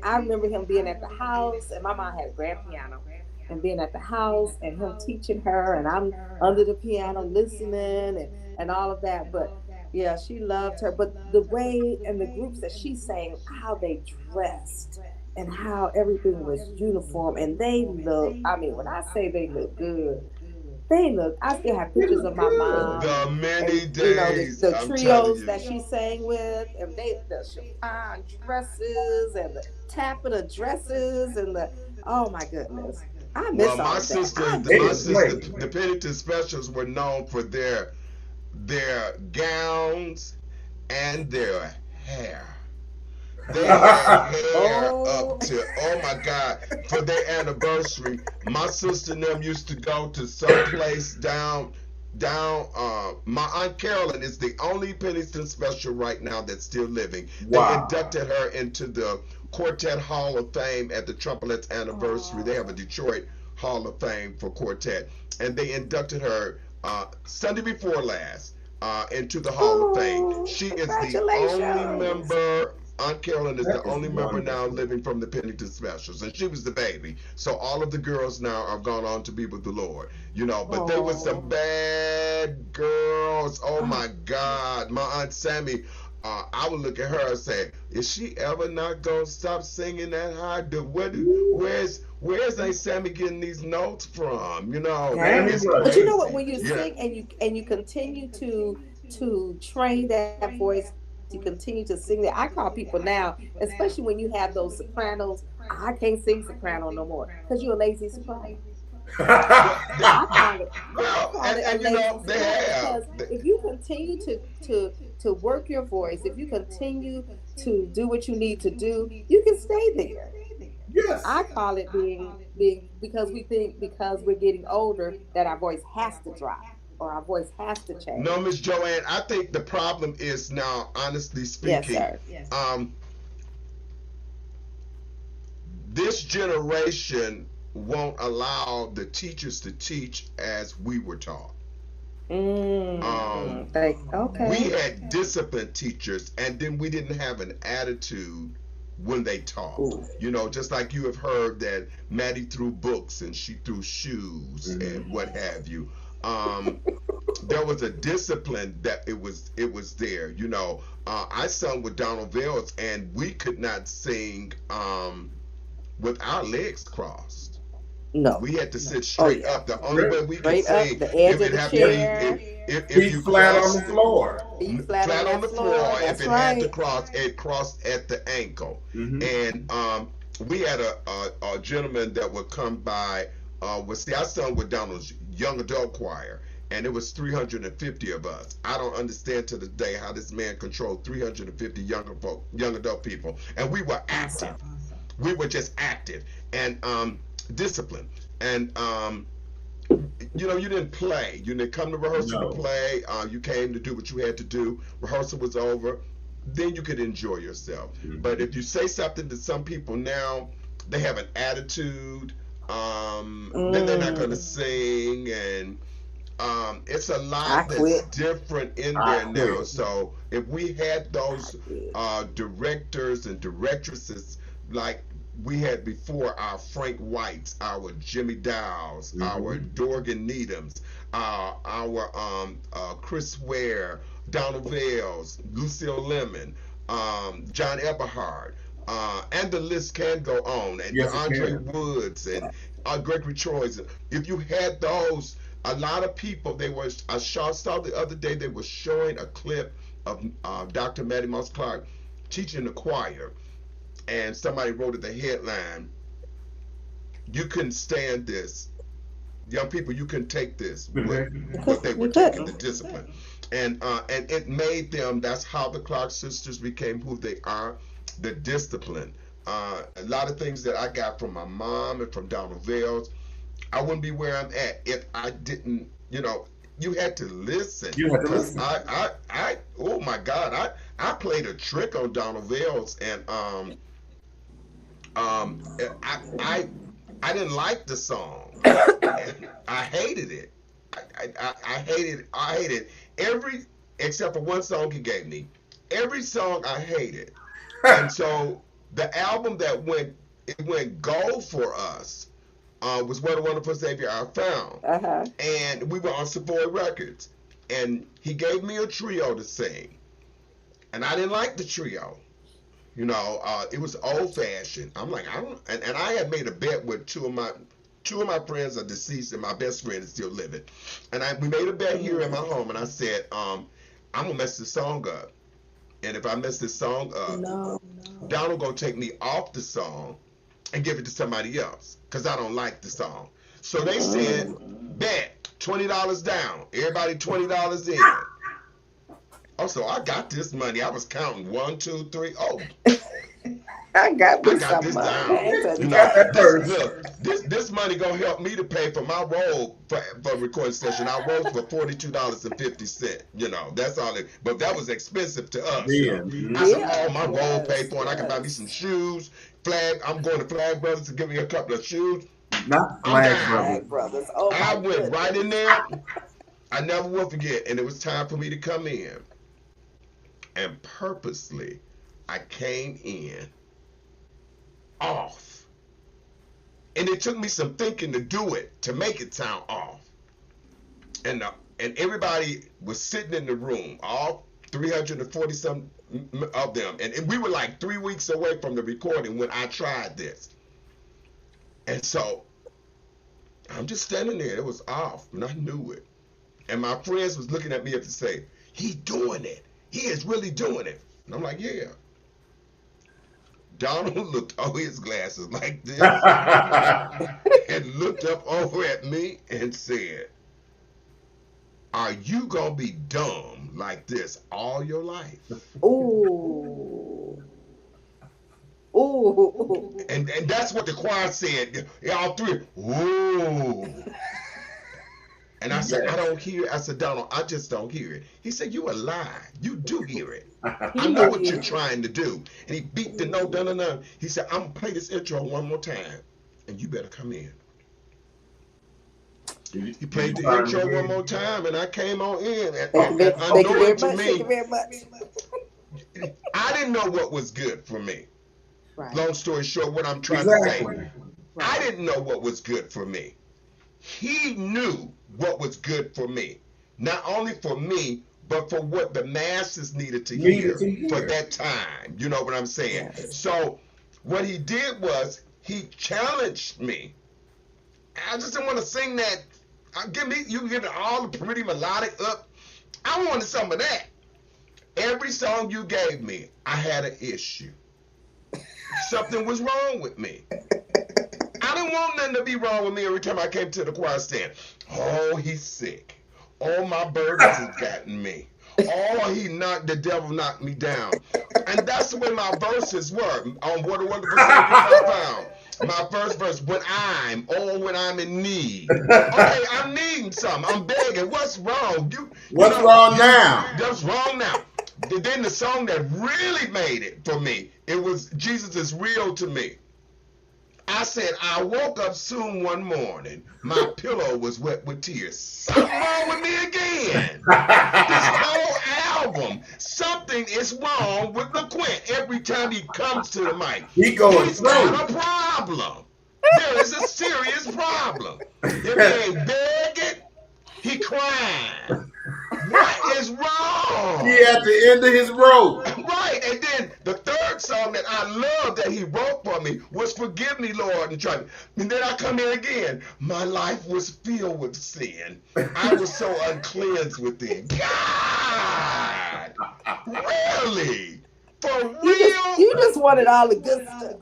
I remember him being at the house, and my mom had a grand piano, and being at the house and him teaching her, and I'm under the piano listening and all of that. But yeah, she loved her. But the way and the groups that she sang, how they dressed and how everything was uniform, and they look. I mean, when I say they look good, they look. I still have They pictures look of my good. mom The and many the, days, the I'm telling trios you. that she sang with, and the chiffon dresses and the taffeta dresses and the, oh my goodness, I Well, miss all of that. I They my were do. sister, great. the Pennington Specials were known for their gowns and their hair. They had hair Oh, up to, oh my God, for their anniversary. My sister and them used to go to some place my Aunt Carolyn is the only Pennington Special right now that's still living. They Wow. inducted her into the Quartet Hall of Fame at the Trumpet's anniversary. They have a oh, Detroit Hall of Fame for quartet, and they inducted her Sunday before last into the Hall of Fame. oh, She is the only congratulations. member. Aunt Carolyn is That the is only member now wonderful. living from the Pennington Specials, and she was the baby. So all of the girls now have gone on to be with the Lord, But they were some Oh, bad girls. Oh oh, my God, my Aunt Sammy. I would look at her and say, "Is she ever not gonna stop singing that high? Where's Aunt Sammy getting these notes from? Sammy dang. It's But you Rush. know what? crazy." When you Yeah. sing and you continue to train that voice, you continue to sing that. I call people now, especially when you have those sopranos. I can't sing soprano no more because you're a lazy soprano. Well, they, I call it I well, call it a and lazy they soprano have. because if you continue to work your voice, if you continue to do what you need to do, you can stay there. Yes. I call it being because we think because we're getting older that our voice has to drop or our voice has to No, Miss change. Joanne, I think the problem is now, honestly Yes, speaking, sir. um, this generation won't allow the teachers to teach as we were taught. Um, we Okay. had disciplined teachers, and then we didn't have an attitude when they taught. Ooh. You know, just like you have heard that Maddie threw books and she threw shoes Mhm. and what have you. Um, there was a discipline that it was there. You know, I sung with Donald Wells, and we could not sing with our legs crossed. No. We had to sit Oh straight yeah. up. The only way Really? we could Straight up sing, the edge if of it the have to be, chair, if you Feet flat on cross the floor. feet flat on flat on that the floor. floor, if That's it had to right. cross, it crossed at the ankle. Hmm. And we had a gentleman that would come by. See, I sung with Donald's young adult choir, and it was 350 of us. I don't understand to this day how this man controlled 350 young adult people, and we were active. Awesome. We were just active and disciplined. And you know, you didn't play. You didn't come to rehearsal to No. play. You came to do what you had to do. Rehearsal was over. Then you could enjoy yourself. But Mhm. if you say something to some people now, they have an attitude. Then they're not going to Mm, sing, and it's a I lot that's quit. different in I there now. quit. So if we had I those quit. directors and directresses like we had before, our Frank Whites, our Jimmy Dowls, our Hmm. Dorgan Needhams, our Chris Ware, Donald Vales, Lucille Lemon, John Eberhard, and the list can go on, and your Yes, it Andre can. Woods and Gregory Troyes. If you had those, a lot of people, I saw the other day, they were showing a clip of Dr. Mattie Moss Clark teaching the choir, and somebody wrote at the headline, "You couldn't stand this, young people. You couldn't take this." What they were You taking, the couldn't. discipline, and it made them. That's how the Clark sisters became who they are. The discipline. A lot of things that I got from my mom and from Donald Vales, I wouldn't be where I'm at if I didn't. You know, you had to listen, You had to cause listen. oh my God, I played a trick on Donald Vales, and um, I didn't like the song. I hated it. I hated. I hated every except for one song he gave me. Every song I hated, and so the album that went gold for us was "What a Wonderful Savior I Found," Uh-huh. and we were on Savoy Records, and he gave me a trio to sing, and I didn't like the trio. You know, it was old fashioned. I'm like, I don't, and I had made a bet with two of my friends are deceased, and my best friend is still living. And we made a bet here in my Mm. home, and I said, I'm gonna mess this song up, and if I mess this song up, No. Donald gonna take me off the song and give it to somebody else, cause I don't like the song. So they said, Mm. bet $20 down, everybody $20 in. Oh, so I got this money. I was counting one, two, three. Oh, I got I me got some this money. down. You You know, got that this purse. look, this money gonna help me to pay for my roll for a recording session. I wrote for $42.50. You know, that's all it. But that was expensive to us. You know, Then. I said, Mhm. Yeah. oh, my roll paid Yes. for, and I can buy me some Yes. shoes. Flag. I'm going to Flag Brothers to give me a couple of shoes. Not I'm Flag down. Brothers. Flag Brothers. Oh I my went right in goodness. there. I never will forget. And it was time for me to come in. And purposely, I came in off. And it took me some thinking to do it, to make it sound off. And everybody was sitting in the room, all 340 some of them. And we were like 3 weeks away from the recording when I tried this. And so I'm just standing there. It was off, and I knew it. And my friends was looking at me to say, he's doing it. He is really doing it. And I'm like, yeah. Donald looked over his glasses like this and looked up over at me and said, are you going to be dumb like this all your life? Ooh. Ooh. And that's what the choir said. All three. Ooh. And I said, I Yes. don't hear it. I said, Donald, I just don't hear it. He said, you a lie. You do hear it. I He know knew what you're it. trying to do. And he beat the note, dun, dun, dun. He said, I'm gonna play this intro one more time, and you better come in. He You played the trying intro one again? more time, and I came on in. Thank you And very, thank you very unknowing to much. Thank you me, very much. I didn't know what was good for me. Right. Long story short, what I'm trying to say, Exactly. I Right. didn't know what was good for me. He knew what was good for me. Not only for me, but for what the masses needed to Needed hear to for hear. that time. You know what I'm saying? Yes. So what he did was he challenged me. I just didn't want to sing that. Give me, you get all the pretty melodic up. I wanted some of that. Every song you gave me, I had an issue. Something was wrong with me. I didn't want nothing to be wrong with me every time I came to the choir stand. Oh, he's sick. Oh, my burdens has gotten me. Oh, the devil knocked me down. And that's the way my verses were on What a Wonderful Savior I Found. My first verse, when I'm in need. Okay, I'm needing something. I'm begging. What's wrong? What's wrong now? What's wrong now? Then the song that really made it for me, it was Jesus Is Real to Me. I said, I woke up soon one morning. My pillow was wet with tears. Something wrong with me again. This whole album, something is wrong with LaQuint. Every time he comes to the mic, He going he's got through. a problem. There is a serious problem. If he ain't begging, he crying. What is wrong? He at the end of his rope. Right, and then the third song that I love that he wrote for me was "Forgive Me, Lord," and then I come here again. My life was filled with sin. I was so uncleansed within. God, really, for real? You just wanted all the good stuff.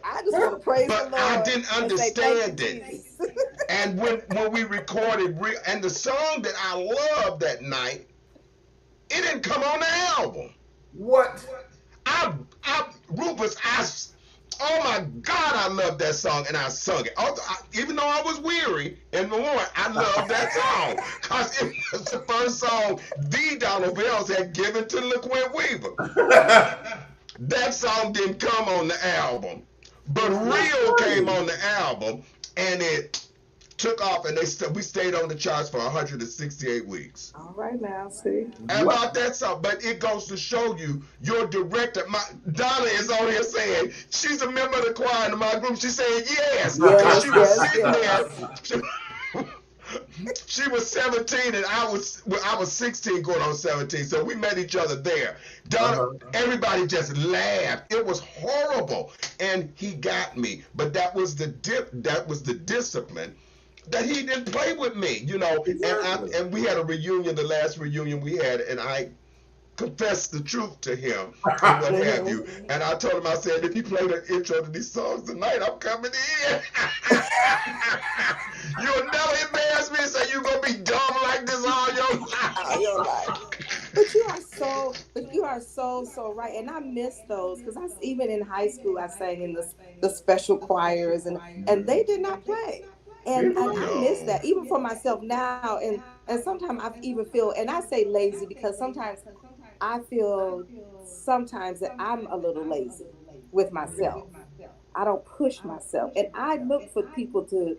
I just want to praise the But Lord I didn't and say thank understand you, it. Jesus. And when we recorded, and the song that I loved that night, it didn't come on the album. What? Rufus, oh my God, I love that song, and I sung it. Even though I was weary in the morning, I love that song because it was the first song Donald Bells had given to LaQuint Weaver. That song didn't come on the album, but Real came on the album, and it took off, and we stayed on the charts for 168 weeks. All right now, see. About that song, but it goes to show you your director. Donna is on here saying she's a member of the choir in my group. She said yes, because she was sitting there. She was 17 and I was 16 going on 17, so we met each other there. Donna, everybody just laughed. It was horrible, and he got me. But that was the discipline that he didn't play with me, Exactly. and we had a reunion, the last reunion we had, and I confessed the truth to him and what have you. And I told him, I said, if you play the intro to these songs tonight, I'm coming in. You'll never embarrass me and say you're going to be dumb like this all your life. But you are so right. And I miss those because even in high school, I sang in the special choirs and they did not play. And I miss that even for myself now. And sometimes I even feel, and I say lazy because sometimes I feel sometimes that I'm a little lazy with myself. I don't push myself, and I look for people to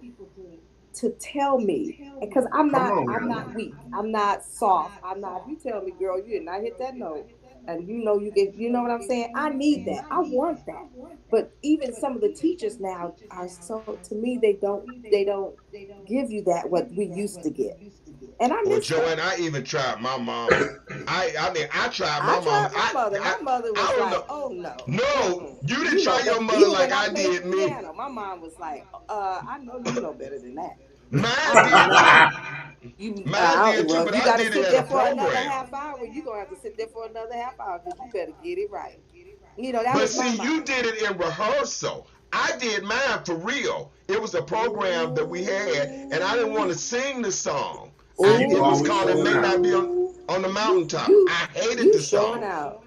tell me because I'm not weak. I'm not soft. I'm not. If you tell me, girl, you did not hit that note, and you know what I'm saying. I need that. I want that. But even some of the teachers now are so. To me, they don't give you that what we used to get. And I miss Joanne, I even tried my mom. I tried my mom. My mother. My mother was like, know. "Oh no, No, you didn't try your mother even like when I did me. Piano, my mom was like, I know you know better than that. Mine did. You gotta sit there for another half hour. You gonna have to sit there for another half hour because you better get it right. That but was see, my you did it in rehearsal. I did mine for real. It was a program that we had, and I didn't want to sing the song. It was called "It May Not Be on the Mountaintop." I hated the song. Out.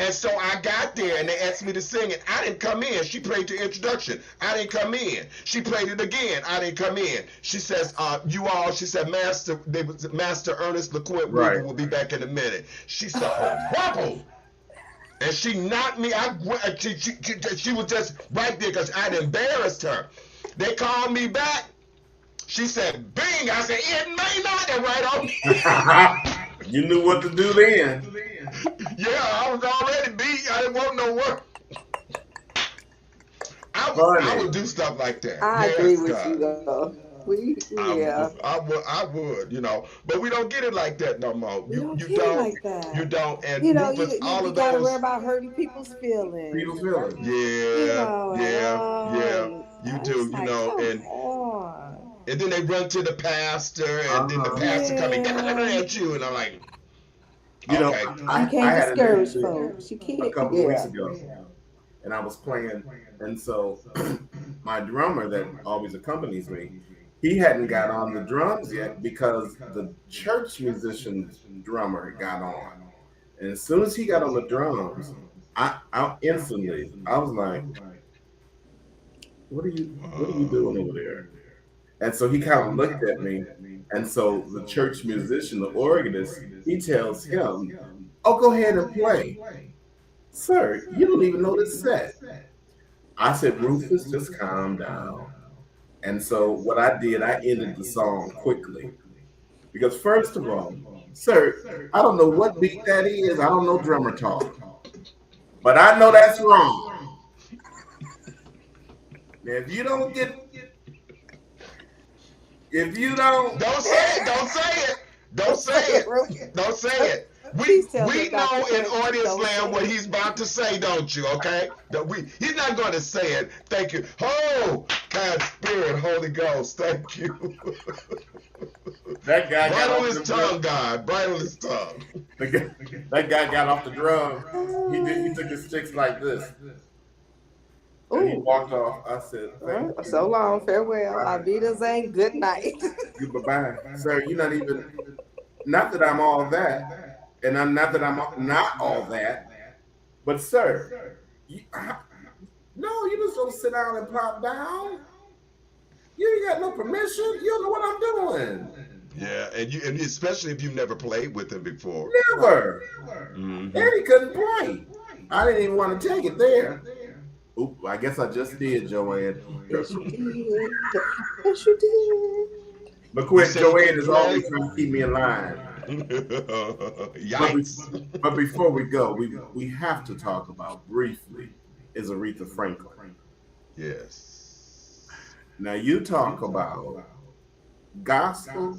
And so I got there and they asked me to sing it. I didn't come in. She played the introduction. I didn't come in. She played it again. I didn't come in. She says, she said, Master Ernest LaQuint Right. Weaver will be back in a minute. She said, wobble. And she knocked me. She was just right there because I'd embarrassed her. They called me back. She said, bing. I said, it may not. And right on. You knew what to do then. Yeah, I was already beat. I didn't want no work. I would do stuff like that. I Yes, agree with God. you though. I would, but we don't get it like that no more. We don't You get it don't. like that. You don't. And You know, Rufus, all you of gotta those. worry about hurting people's feelings. People's feelings. Yeah, yeah. You And do, it's like, come and on. then they run to the pastor, and then the pastor coming at you, and I'm like, You know, okay. I You can't had an discourage incident folks. You can't. a couple of weeks ago, and I was playing, and so my drummer that always accompanies me, he hadn't got on the drums yet because the church musician's drummer got on, and as soon as he got on the drums, I instantly I was like, what are you doing over there? And so he kind of looked at me, and so the church musician, the organist, he tells him, "Oh, go ahead and play, sir. You don't even know this set." I said, "Rufus, just calm down." And so what I did, I ended the song quickly because first of all, sir, I don't know what beat that is. I don't know drummer talk, but I know that's wrong. Now, if you don't say it. We know in audience land what he's about to say, don't you? Okay, he's not going to say it. Thank you. Oh, God, Spirit, Holy Ghost, thank you. That guy right got on off his the tongue, drum. God, right on his tongue. That guy got off the drum. He took his sticks like this. And he walked off. I said, Well, so long, farewell. Avida Zane, good night. Bye-bye. Sir, you're not even, not that I'm all that, and not that I'm not all that, but sir, no, you just don't sit down and pop down. You ain't got no permission. You don't know what I'm doing. Yeah, and especially if you've never played with him before. Never. Mhm. And he couldn't play. I didn't even want to take it there. Oop, I guess I just did, Joanne. Yes, you did. Yes, you did. But quit, Joanne is always trying to keep me in line. Yikes. But before we go, we have to talk about briefly is Aretha Franklin. Yes. Now you talk about gospel.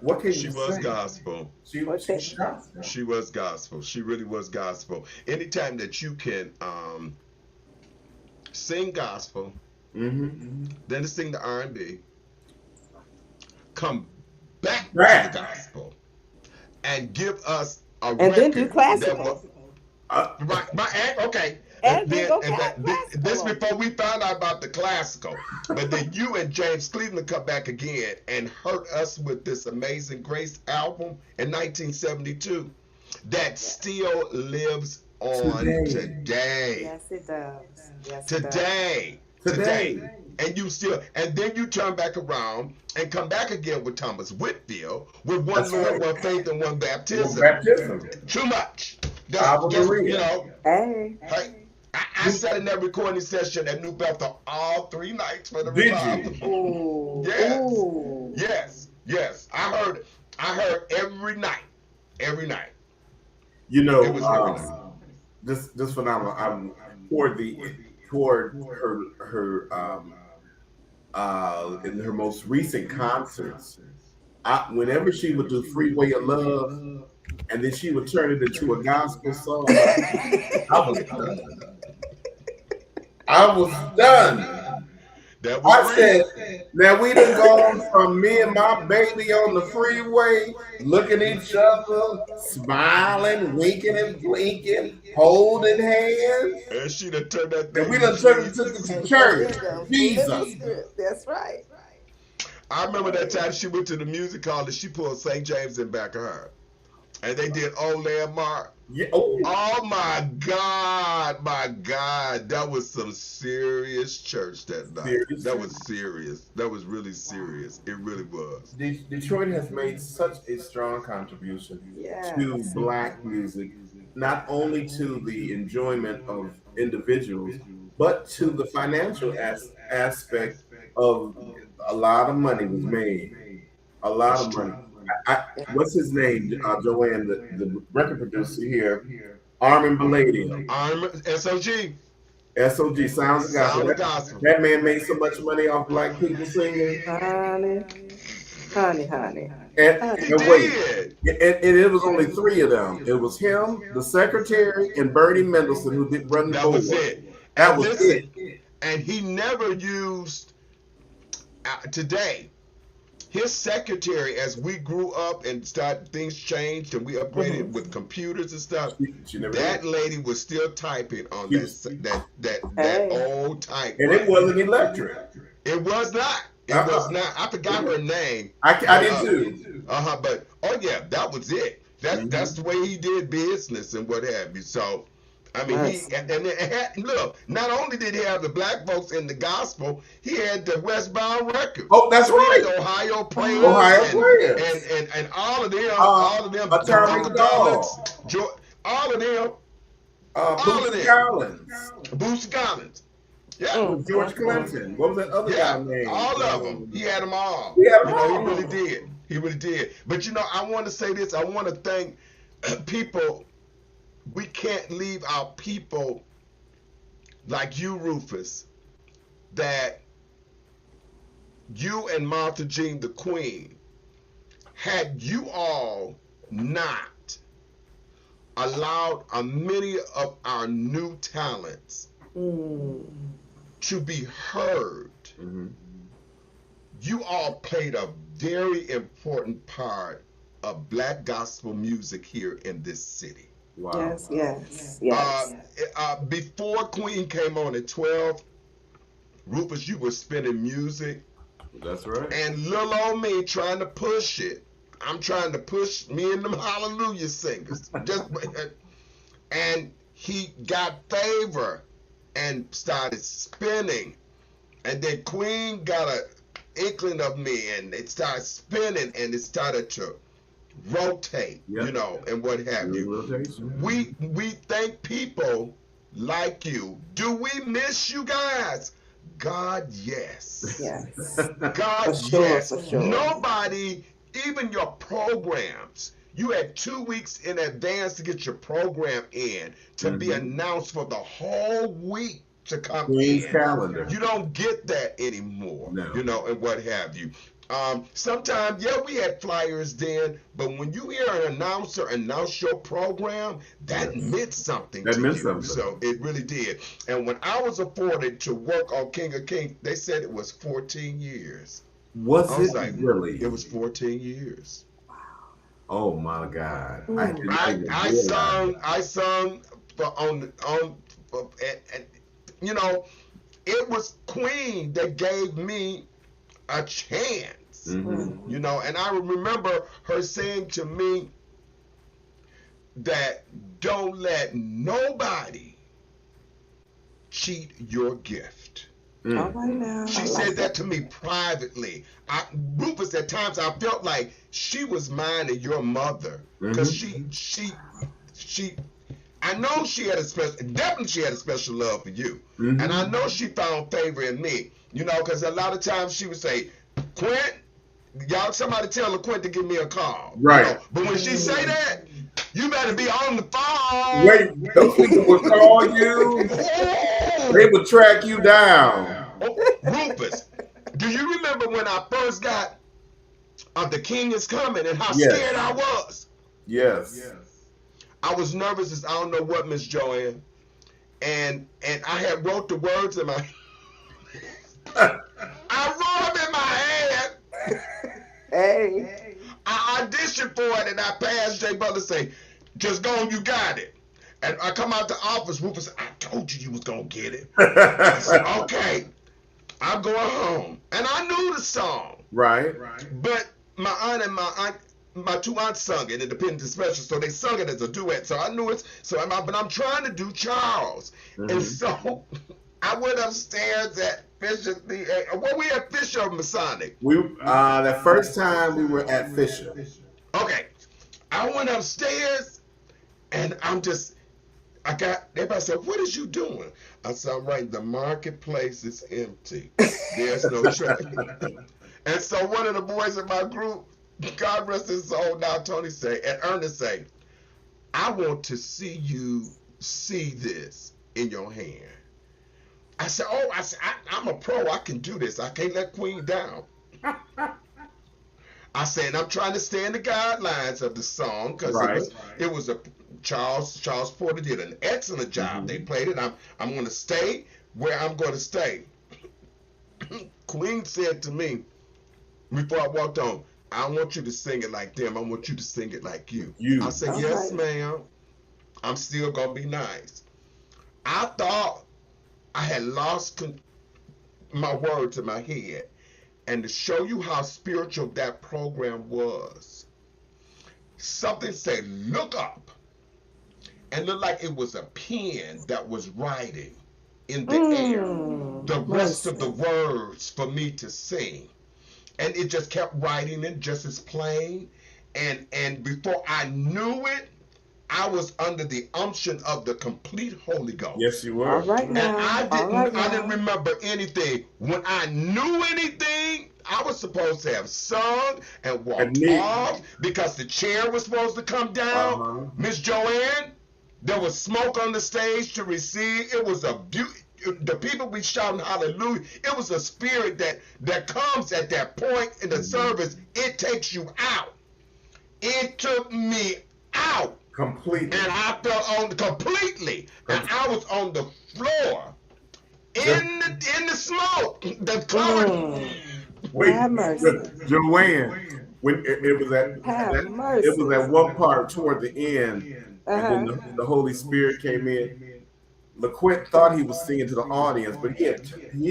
What can She you was say? gospel. She was gospel. She was gospel. She really was gospel. Anytime that you can sing gospel, Mm-hmm. then to sing the R&B, come back to the gospel, and give us a And then do record classical. okay. And then go classical. This before we found out about the classical. But then you and James Cleveland come back again and hurt us with this Amazing Grace album in 1972 that still lives on today. Yes, it does. Yes, Today. And then you turn back around and come back again with Thomas Whitfield with one Lord, one faith, and one baptism. Too much. Hey. I sat in that recording session at New Bethel all 3 nights for the Did revival. you? Yes. I heard every night. You know, It was just phenomenal. Toward her in her most recent concerts, whenever she would do "Freeway of Love," and then she would turn it into a gospel song, I was done. I said, now we done gone from me and my baby on the freeway, looking at each other, smiling, winking and blinking, holding hands. And she done turned that thing. And we done turned it to the church. Jesus. That's right. I remember that time she went to the music hall and she pulled St. James in back of her. and they did Old Landmark. Yeah. Oh, Oh my God, that was some serious church that night. serious. That was serious. That was really serious. It really was. Detroit has made such a strong contribution to Yes. Black music, not only to the enjoyment of individuals, but to the financial aspect of a lot of money was made. A lot That's of money. true. What's his name? Joanne, the record producer here, Armin Palladium, I'm SOG. SOG, Sounds of Gospel. Sound of Gospel. That man made so much money off Black people singing. Honey, honey. And He wait, did. and it was only three of them. It was him, the secretary, and Bernie Mendelsohn, who did run the That board. was it. That And was listen, it. and he never used today. His secretary, as we grew up and things changed and we upgraded with computers and stuff, She never that did. lady was still typing on He that was- that Hey. old type. And it wasn't electric. It was not. It was not. I forgot her name. I did too. But oh yeah, that was it. That's the way he did business and what have you. So, I mean, Nice. look. Not only did he have the Black folks in the gospel, he had the Westbound Records. Oh, that's He had right. the Ohio Players. Ohio and, Players. and all of them, Attorney Funkadelics, all of them, all of Bootsy them. Collins, Bootsy Collins. Yeah. Mm. George Clinton. What was that other Yeah, guy named? all of them. He had them all. He had them He all. really did. He really did. But I want to say this. I want to thank people. We can't leave our people like you, Rufus, that you and Martha Jean, the Queen, had you all not allowed many of our new talents Mm. to be heard, Mhm. you all played a very important part of Black gospel music here in this city. Wow. Yes. Before Queen came on at 12, Rufus, you were spinning music, That's right. and little old me trying to push it. I'm trying to push me and them hallelujah singers. And he got favor and started spinning. And then Queen got an inkling of me, and it started spinning, and it started to rotate, Yep. and what have you. Rotation. We thank people like you. Do we miss you guys? God, yes. Yes. God, For sure, yes. for sure. Nobody, even your programs, you had 2 weeks in advance to get your program in to be announced for the whole week to come Queen's in. calendar. You don't get that anymore, No. and what have you. Sometimes, we had flyers then, but when you hear an announcer announce your program, that meant something That to meant you. something. So it really did. And when I was afforded to work on King of Kings, they said it was 14 years. Was I was it like, really? It was 14 years. Oh my God! Mm. I didn't I even realize. sung for it was Queen that gave me a chance. Mhm. And I remember her saying to me that don't let nobody cheat your gift. All right now. She I said like that to me privately. Rufus, at times I felt like she was mine and your mother, because she I know she had she had a special love for you, Mhm. and I know she found favor in me, because a lot of times she would say, "Quint, somebody tell LaQuint to give me a call." Right. But when she say that, you better be on the phone. Wait, those people would call you. They would track you down. Rufus, do you remember when I first got The King Is Coming and how Yes. scared I was? Yes. I was nervous as I don't know what, Miss Joanne. And I had wrote the words in my I wrote them in my head. Hey. I auditioned for it and I passed. Jay Butler say, "Just go and you got it." And I come out the office, Rufus said, "I told you was gonna get it." I said, "Okay, I'm going home." And I knew the song. Right. But my aunt my two aunts sung it, Independent Special, so they sung it as a duet. So I knew it. But I'm trying to do Charles, and so I went upstairs at Fisher. We at Fisher Masonic. That first time we were at Fisher. Okay, I went upstairs, and everybody said, "What is you doing?" I said, "I'm writing, the marketplace is empty. There's no trade." And so one of the boys in my group, God rest his soul now, Tony say, and Ernest say, "I want to see you see this in your hand." I said, I'm a pro. I can do this. I can't let Queen down. I said, I'm trying to stay in the guidelines of the song because it was a Charles Porter did an excellent job. They played it. I'm going to stay where I'm going to stay. Queen said to me before I walked on, "I don't want you to sing it like them. I want you to sing it like you." I said, "Yes, ma'am. I'm still going to be nice." I thought I had lost my words in my head. And to show you how spiritual that program was, something said, "Look up." And looked like it was a pen that was writing in the air the rest of the words for me to sing. And it just kept writing it just as plain. And before I knew it, I was under the unction of the complete Holy Ghost. Yes, you were. All right now. And I didn't remember anything. When I knew anything, I was supposed to have sung and walked off because the chair was supposed to come down. Miss Joanne, there was smoke on the stage to receive. It was a beauty. The people be shouting hallelujah. It was a spirit that comes at that point in the service. It takes you out. It took me out. Completely. And I fell completely. And I was on the floor in the smoke. The color. Wait, have mercy. Joanne, when it was at one part toward the end, and then the Holy Spirit came in. LaQuint thought he was singing to the audience, but he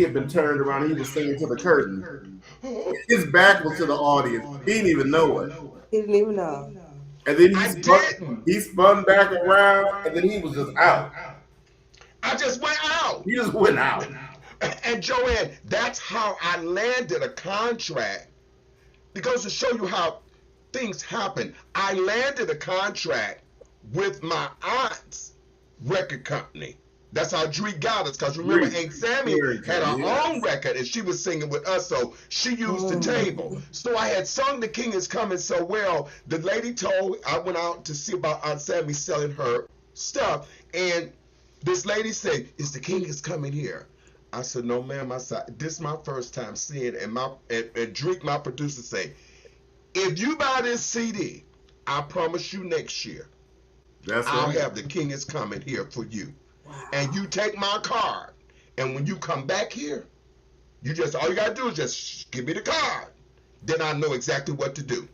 had been turned around. He was singing to the curtain. His back was to the audience. He didn't even know it. He didn't even know. And then he spun back around, and then he was just out. I just went out. He just went out. And Joanne, that's how I landed a contract. It goes to show you how things happen. I landed a contract with my aunt's record company. That's how Dree got us, because remember, Aunt Sammy had her own record, and she was singing with us, so she used the table. So I had sung The King Is Coming so well, the lady I went out to see about Aunt Sammy selling her stuff, and this lady said, "Is The King Is Coming here?" I said, "No, ma'am." I said, "This is my first time seeing it." And Drake, my producer, said, "If you buy this CD, I promise you next year, I'll have The King Is Coming here for you. And you take my card, and when you come back here, all you gotta do is just give me the card. Then I know exactly what to do."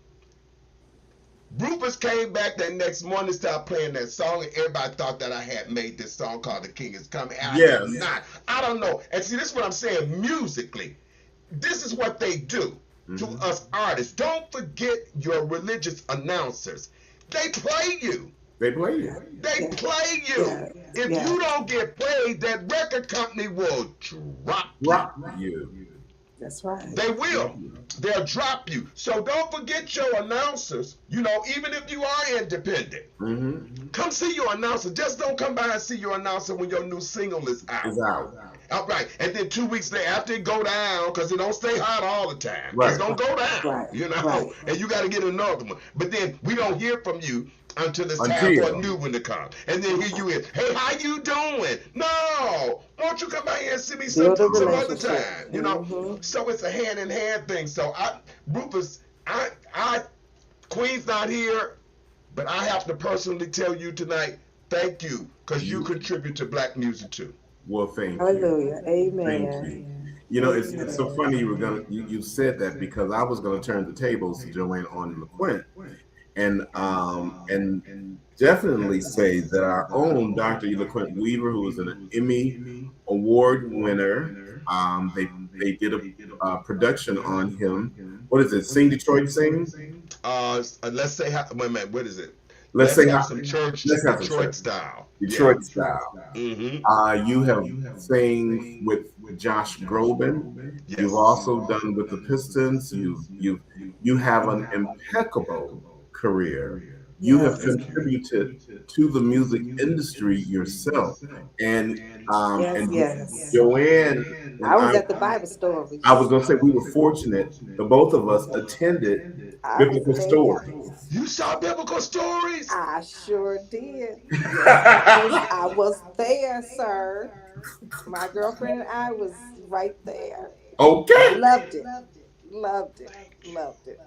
Rufus came back that next morning, started playing that song, and everybody thought that I had made this song called "The King Is Coming." And I did not. I don't know. And see, this is what I'm saying musically. This is what they do to us artists. Don't forget your religious announcers. They play you. They play you. They play you. If you don't get played, that record company will drop you. That's right. They will. They'll drop you. So don't forget your announcers. Even if you are independent, come see your announcer. Just don't come by and see your announcer when your new single is out. All right. And then 2 weeks later, after it go down, because it don't stay hot all the time. Right. It's going to go down, and you got to get another one. But then we don't hear from you until it's time for a new one to come. And then here you is, "Hey, how you doing?" No, won't you come by here and see me some other time? So it's a hand-in-hand thing. So Rufus, Queen's not here, but I have to personally tell you tonight, thank you, because you contribute to Black music too. Well, thank you. Hallelujah. Amen. Thank you. It's so funny you said that, because I was gonna turn the tables to Joanne on LaQuint. And definitely say that our own Dr. LaQuint Weaver, who is an Emmy Award winner, they did a production on him. What is it? Sing Detroit Sing? Let's say, wait a minute, what is it? Let's Let's say have some church, let's have some Detroit church. style. Yeah. Detroit style. Mm-hmm. You have sang with Josh Groban. You've Yes. also done with the Pistons. You have an impeccable career. You have Yes. contributed to the music industry yourself, and Yes, and yes. Joanne and I was at the Bible stories. I was going to say we were fortunate. The both of us attended I was biblical there. stories. You saw biblical stories? I sure did. Yes, I was there, sir. My girlfriend and I was right there. Okay. Loved it. Loved it. Loved it.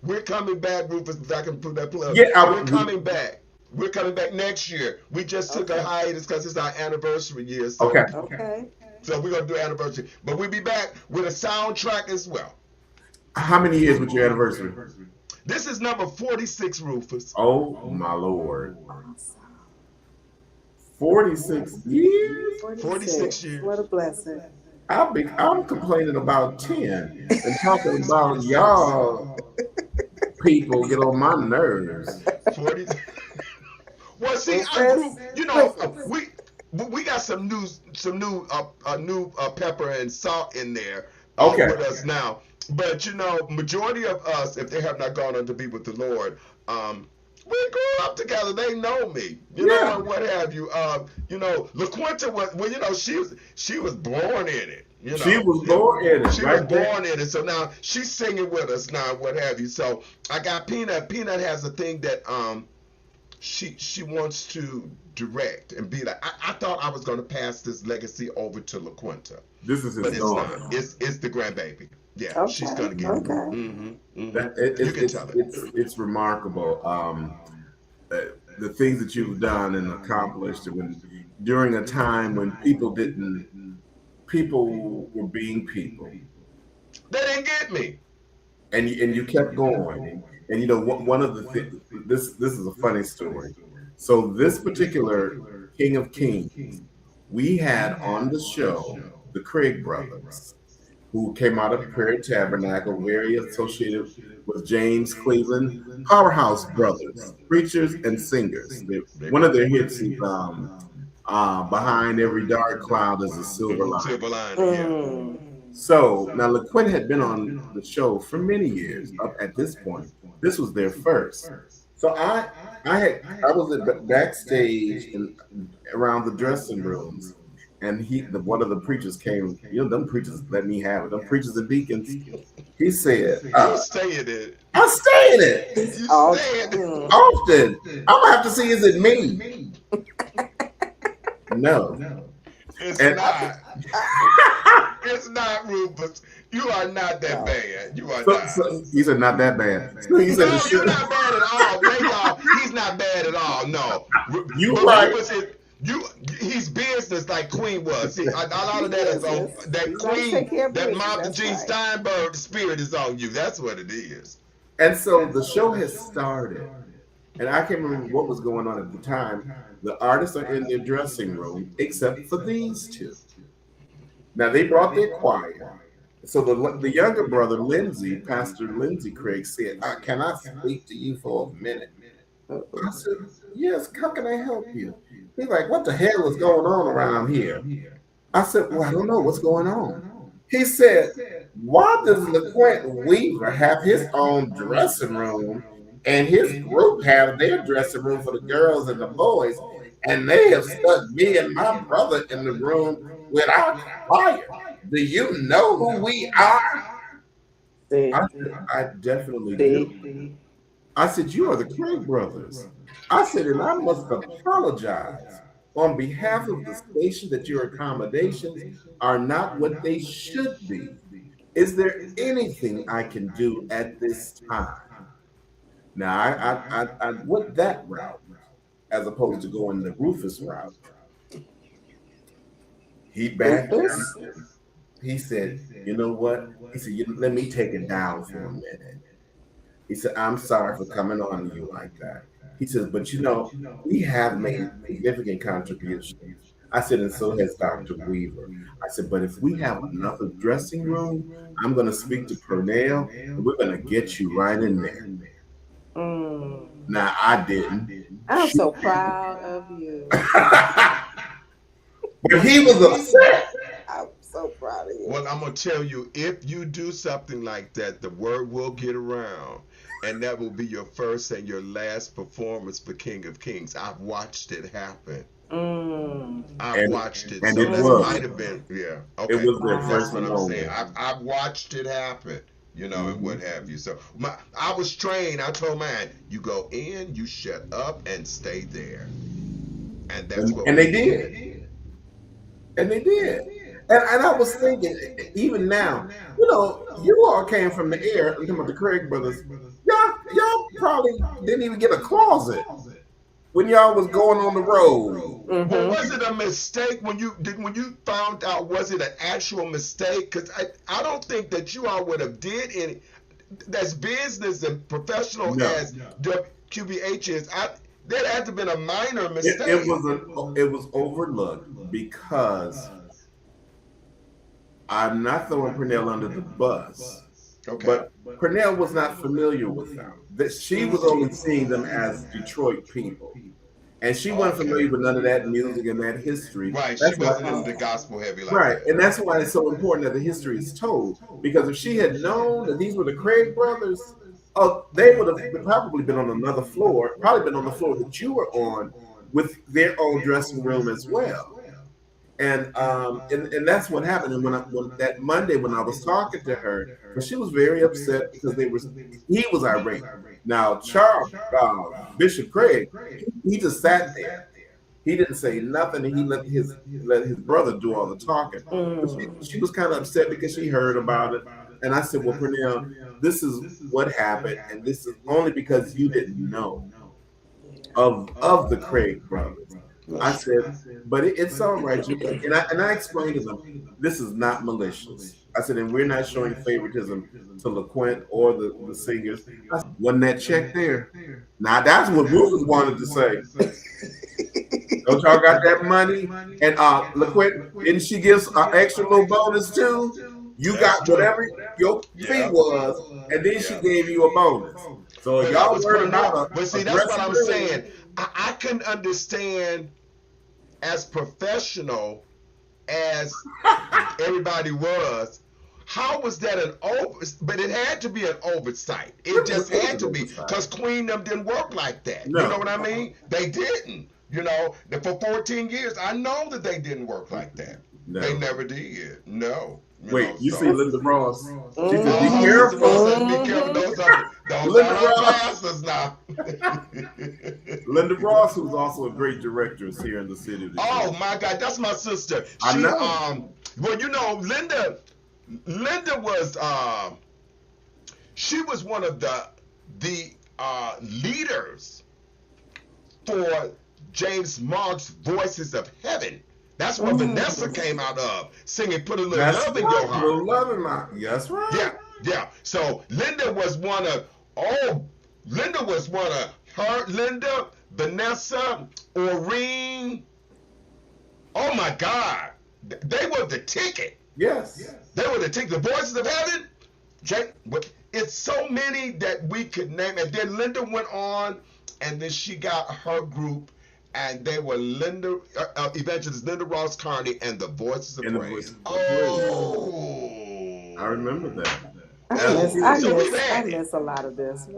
We're coming back, Rufus, if I can put that plug. Yeah, We're coming back. We're coming back next year. We just took a Okay. hiatus because it's our anniversary year. So, Okay. Okay. so we're going to do anniversary. But we'll be back with a soundtrack as well. How many years was your anniversary? This is number 46, Rufus. Oh my Lord. 46 years? 46 years. What a blessing. I'm complaining about 10 and talking about y'all people get on my nerves. 40. Well, see, Rufus, you know, Rufus. we got some new pepper and salt in there Okay. with us now. But you know, majority of us, if they have not gone on to be with the Lord, we grew up together. They know me, you Yeah. know, and what have you. You know, LaQuinta was, well, you know, she was born in it. You know, She was born in it, She right was there. born in it. So now she's singing with us now, what have you. So I got Peanut. Peanut has a thing that she wants to direct and be like. I thought I was going to pass this legacy over to LaQuinta, This is but his it's daughter. not. It's the grandbaby. Yeah, Okay. she's gonna get it. Okay. Mm-hmm. That, You can tell it. it's remarkable. The things that you've done and accomplished during a time when people were being people, They didn't get me. and you kept going. And you know one of the things. This is a funny story. So this particular King of Kings, we had on the show the Craig brothers, who came out of Prairie Tabernacle, very associated with James Cleveland, Powerhouse Brothers, preachers and singers. One of their hits is Behind Every Dark Cloud is a Silver Line. Silver line. Yeah. Mm. So now LaQuinn had been on the show for many years up at this point. This was their first. So I was backstage and around the dressing rooms, and one of the preachers came. You know, them preachers let me have it. Them preachers and deacons. He said, You staying it. "I stay in it You Oh, staying it. often. I'm gonna have to see is it me? No, It's And- not. It's not, Rufus. You are not that bad. You are not. so he said not that bad. So he said, No, you're not bad at all. Wait, y'all. He's not bad at all. No. You But right. Rufus is, he's business like Queen was. See, a lot of that is on Business. that You gotta take care Queen, of that business, Martha that's Jean right. Steinberg spirit is on you. That's what it is. And so the show has started, and I can't remember what was going on at the time. The artists are in their dressing room, except for these two. Now they brought their choir. So the younger brother, Lindsay, Pastor Lindsay Craig, said, "Can I speak to you for a minute?" I said, "Yes. How can I help you?" He's like, "What the hell is going on around here?" I said, "Well, I don't know what's going on." He said, "Why does LaQuint Weaver have his own dressing room and his group have their dressing room for the girls and the boys, and they have stuck me and my brother in the room with our choir? Do you know who we are?" See, I definitely do. see. I said, "You are the Craig brothers." I said, "And I must apologize on behalf of the station that your accommodations are not what they should be. Is there anything I can do at this time?" Now, I went that route as opposed to going the Rufus route. He backed Rufus? down. He said, "You know what?" He said, "Let me take it down for a minute." He said, "I'm sorry for coming on to you like that." He says, "But you know, we have made significant contributions." I said, "And so has Dr. Weaver." I said, "But if we have another dressing room, I'm going to speak to Purnell and we're going to get you right in there." Mm. Now I didn't. I'm so proud of you. But he was upset. I'm so proud of you. Well, I'm gonna tell you, if you do something like that, the word will get around, and that will be your first and your last performance for King of Kings. I've watched it happen. Mm. I've watched it, And so it this was. might have been, yeah, It okay. was their Wow. That's first what I'm saying. moment. I've watched it happen, you know, and what have you. So I was trained. I told mine, you go in, you shut up, and stay there, and that's what And we they did. And they did. And I was thinking, even now, you all came from the air. I'm talking about the Craig brothers. Y'all probably didn't even get a closet when y'all was going on the road. Well, Mm-hmm. was it a mistake when you found out? Was it an actual mistake? Because I don't think that you all would have did any. That's business and professional No. as WQBH is. There had to have been a minor mistake. It was overlooked because I'm not throwing Pernell under the bus. Okay. But Pernell was not familiar with them. That she was only seeing them as Detroit people. And she wasn't familiar with none of that music and that history. Right, That's she wasn't why- into gospel heavy like Right, that. and that's why it's so important that the history is told. Because if she had known that these were the Craig brothers, they would have probably been on another floor, probably been on the floor that you were on, with their own dressing room as well. And that's what happened. And when that Monday when I was talking to her, but she was very upset because he was irate. Now Charles Bishop Craig, he just sat there. He didn't say nothing, and he let his brother do all the talking. But she was kind of upset because she heard about it. And I said, well, Pernell, this is what happened, and this is only because you didn't know of the Craig brothers. I said, but it's all right. And I explained to them, this is not malicious. I said, and we're not showing favoritism to LaQuint or the singers. I said, wasn't that check there? Now that's what Rufus wanted to say. Don't y'all got that money? And LaQuint, didn't she give an extra little bonus too? You got whatever your fee was, and then she gave you a bonus. So if y'all worried about but see, that's what I'm saying. I couldn't understand, as professional as everybody was, how was that an over? But it had to be an oversight. It just had to be, because Queen them didn't work like that. No. You know what I mean? They didn't. You know, for 14 years, I know that they didn't work like that. No. They never did. No. You see Linda Ross. She said, Be be careful. Be careful. Those are Linda our Ross. classes now. Linda Ross, who's also a great director, is here in the city. Of Detroit. Oh my God, that's my sister. I know. Well, you know, Linda was she was one of the leaders for James Mark's Voices of Heaven. That's where Vanessa came out of, singing "Put a Little Love in Your Heart." Little love in my, yes, right. Yeah. So Linda was one of her. Linda, Vanessa, Oreen. Oh my God, they were the ticket. Yes. They were the ticket. The Voices of Heaven. It's so many that we could name. And then Linda went on, and then she got her group. And they were Evangelist Linda Ross Carney and the Voices of Praise. Oh, I remember that. I miss a lot of this. We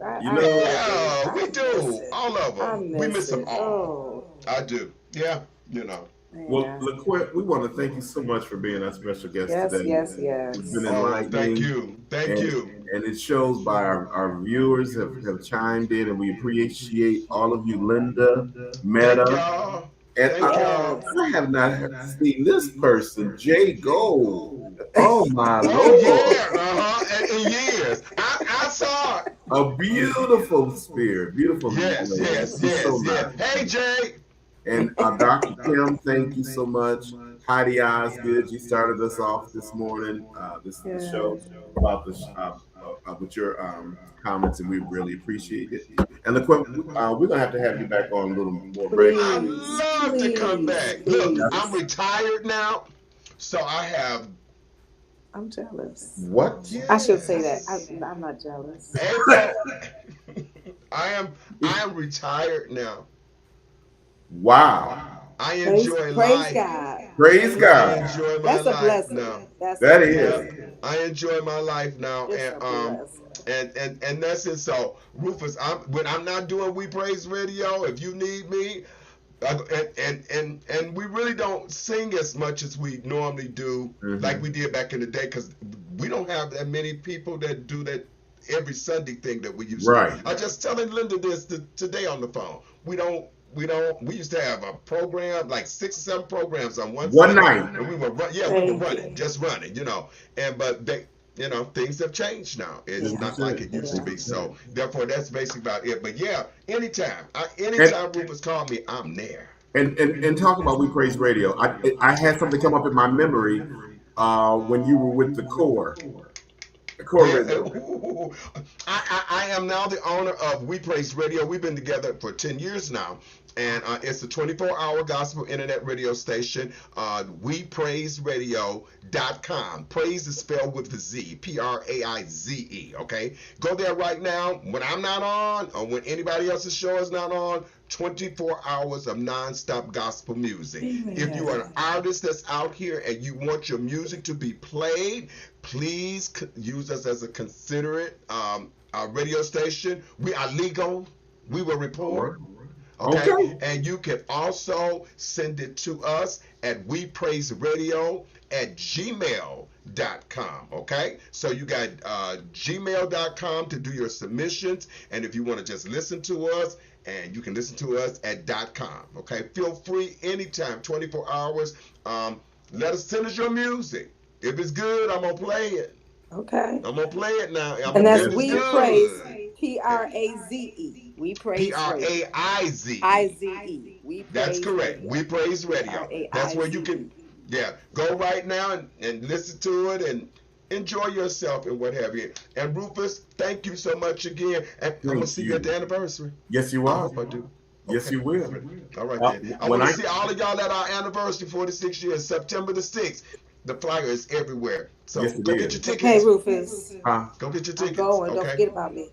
do. All of them. We miss them all. Oh. I do. Yeah, you know. Well, LaQuint, we want to thank you so much for being our special guest today. Yes. It's been enlightening. Thank you. And it shows by our viewers have chimed in, and we appreciate all of you, Linda, Meta. And I have not seen this person, Jay Gold. Oh my Lord! Yeah, in years. I saw it. A beautiful spirit, beautiful. Yes. So nice. Hey, Jay. And Dr. Kim, thank you so much. Heidi Osgood, you started us off this morning. This show about with your comments, and we really appreciate it. And we're gonna have to have you back on a little more break. I'd love to come back. Look, I'm retired now, so I have. I'm jealous. What? I should say that. I'm not jealous. I am retired now. Wow. I Praise, enjoy praise life. God. Praise I God. enjoy my That's a life blessing. now. That's a That Yeah, is. blessing. I enjoy my life now, It's a blessing. and that's it. So Rufus, when I'm not doing We Praise Radio, if you need me, and we really don't sing as much as we normally do, like we did back in the day, because we don't have that many people that do that every Sunday thing that we used to do. Right. I just telling Linda this today on the phone. We used to have a program, like 6 or 7 programs on one One Sunday, night. and we were we were Thank running, you. just running, but things have changed now. It's Yeah. not like it used to Yeah. be. So therefore, that's basically about it. But yeah, anytime, And anytime Rufus called me, I'm there. and talk about We Praise Radio. I had something come up in my memory when you were with the core Yeah, radio. I am now the owner of We Praise Radio. We've been together for 10 years now, and it's a 24-hour gospel internet radio station. WePraiseRadio.com. Praise is spelled with the Z, Praize. Okay, go there right now. When I'm not on, or when anybody else's show is not on, 24 hours of nonstop gospel music. If you are an artist that's out here and you want your music to be played, please use us as a considerate radio station. We are legal. We will report. Okay? Okay. And you can also send it to us at wepraiseradio@gmail.com. Okay? So you got gmail.com to do your submissions. And if you want to just listen to us, and you can listen to us at .com. Okay? Feel free anytime, 24 hours. Let us send us your music. If it's good, I'm going to play it. Okay. I'm going to play it now. And that's If it's We good. Praise, Praise. We Praise Radio. Praize. IZE. We That's Praise correct. Radio. We Praise Radio. That's where you can, go right now and listen to it and enjoy yourself and what have you. And Rufus, thank you so much again. And I'm going to see you at the anniversary. Yes, you I are. hope I do. Yes, Okay. you will. All right, then. I when want I- to see all of y'all at our anniversary, 46 years, September the 6th. The flyer is everywhere. So Yes, it go is. get your tickets. Okay, Rufus. Go get your I'm tickets. going. Don't Okay. forget about me.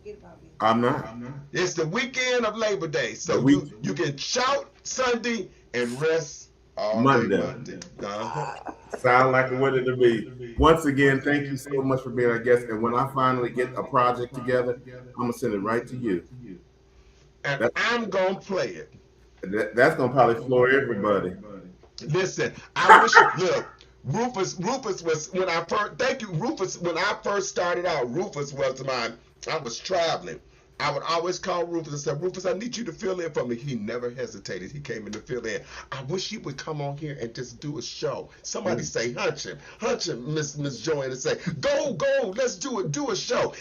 I'm not. It's the weekend of Labor Day, so The week- you can shout Sunday and rest all Monday. day Monday. Uh-huh. Sound like I wanted to be. Once again, thank you so much for being our guest. And when I finally get a project together, I'm gonna send it right to you. And I'm gonna play it. That's gonna probably floor everybody. Listen, I wish look, Rufus was when I first thank you, Rufus, when I first started out, Rufus was I was traveling. I would always call Rufus and say, Rufus, I need you to fill in for me. He never hesitated. He came in to fill in. I wish he would come on here and just do a show. Somebody say, hunch him, Miss Joanne, and say, go, let's do it, do a show.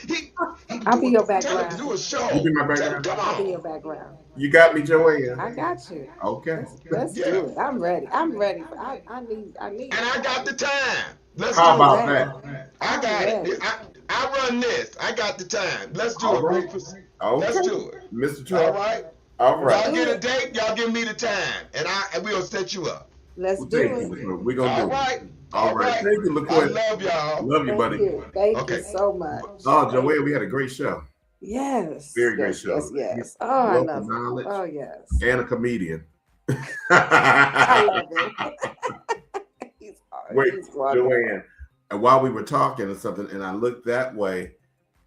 I'll be your Tell him background. to do a show. You be my Tell him, background? come I'll be on. your background. You got me, Joanne. I got you. Okay. Let's Yeah. do it. I'm ready. I'm ready. I need. And I got the time. Let's How do about it. that? I got ready. it. I run this. I got the time. Let's do All it, right. Rufus. Okay. Let's do it. Mr. All Trump. right. All Y'all right. get a date. Y'all give me the time, and we'll set you up. Let's We'll do take it. it. We're gonna All do right. it. All right. Thank you, I LaQuinn. love y'all. Love you, Thank buddy. you. Thank Okay. you so much. Oh, Joanne, we had a great show. Yes. Very great yes, show. Yes. Yes. Oh, I Wealth love of it. knowledge. Oh, yes. And a comedian. I love it. He's hard. Wait, He's wonderful. Joanne. And while we were talking or something, and I looked that way,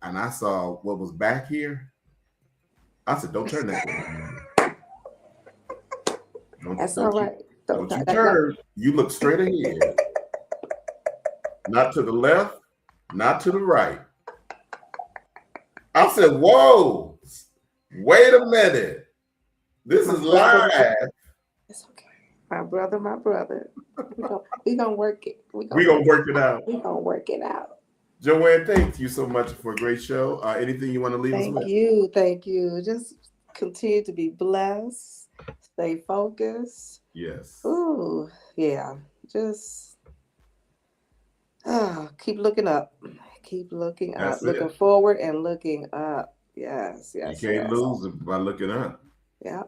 and I saw what was back here. I said, "Don't turn that way." That's all right. Don't you turn. You look straight ahead. Not to the left, not to the right. I said, "Whoa, wait a minute. This is live." It's okay. My brother. We gonna work it. We're gonna work it out. We gonna work it out. Joanne, thank you so much for a great show. Anything you want to leave us with? Thank you. Just continue to be blessed. Stay focused. Yes. Ooh, yeah. Just keep looking up. Keep looking That's up. Looking forward and looking up. Yes. You can't lose it by looking up. Yeah.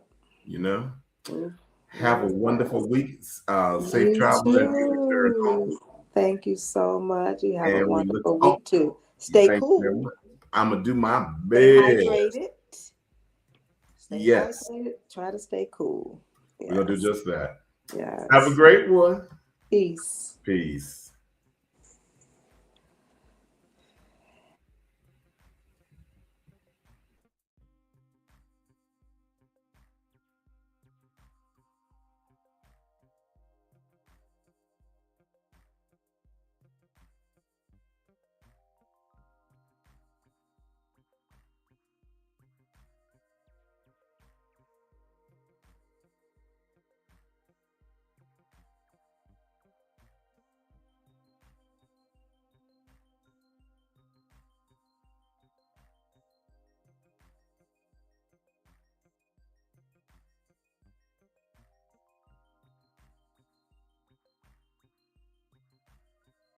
You know. Mm. Have a wonderful week. Safe You travel and return too. home. Thank you so much. You have And a we wonderful look- week too. Stay Thank you very cool. much. I'm gonna do my Stay best. hydrated. Stay Yes, hydrated. Try to stay cool. we're gonna do Yes. just that. Yes. Have a great one. Peace. Peace.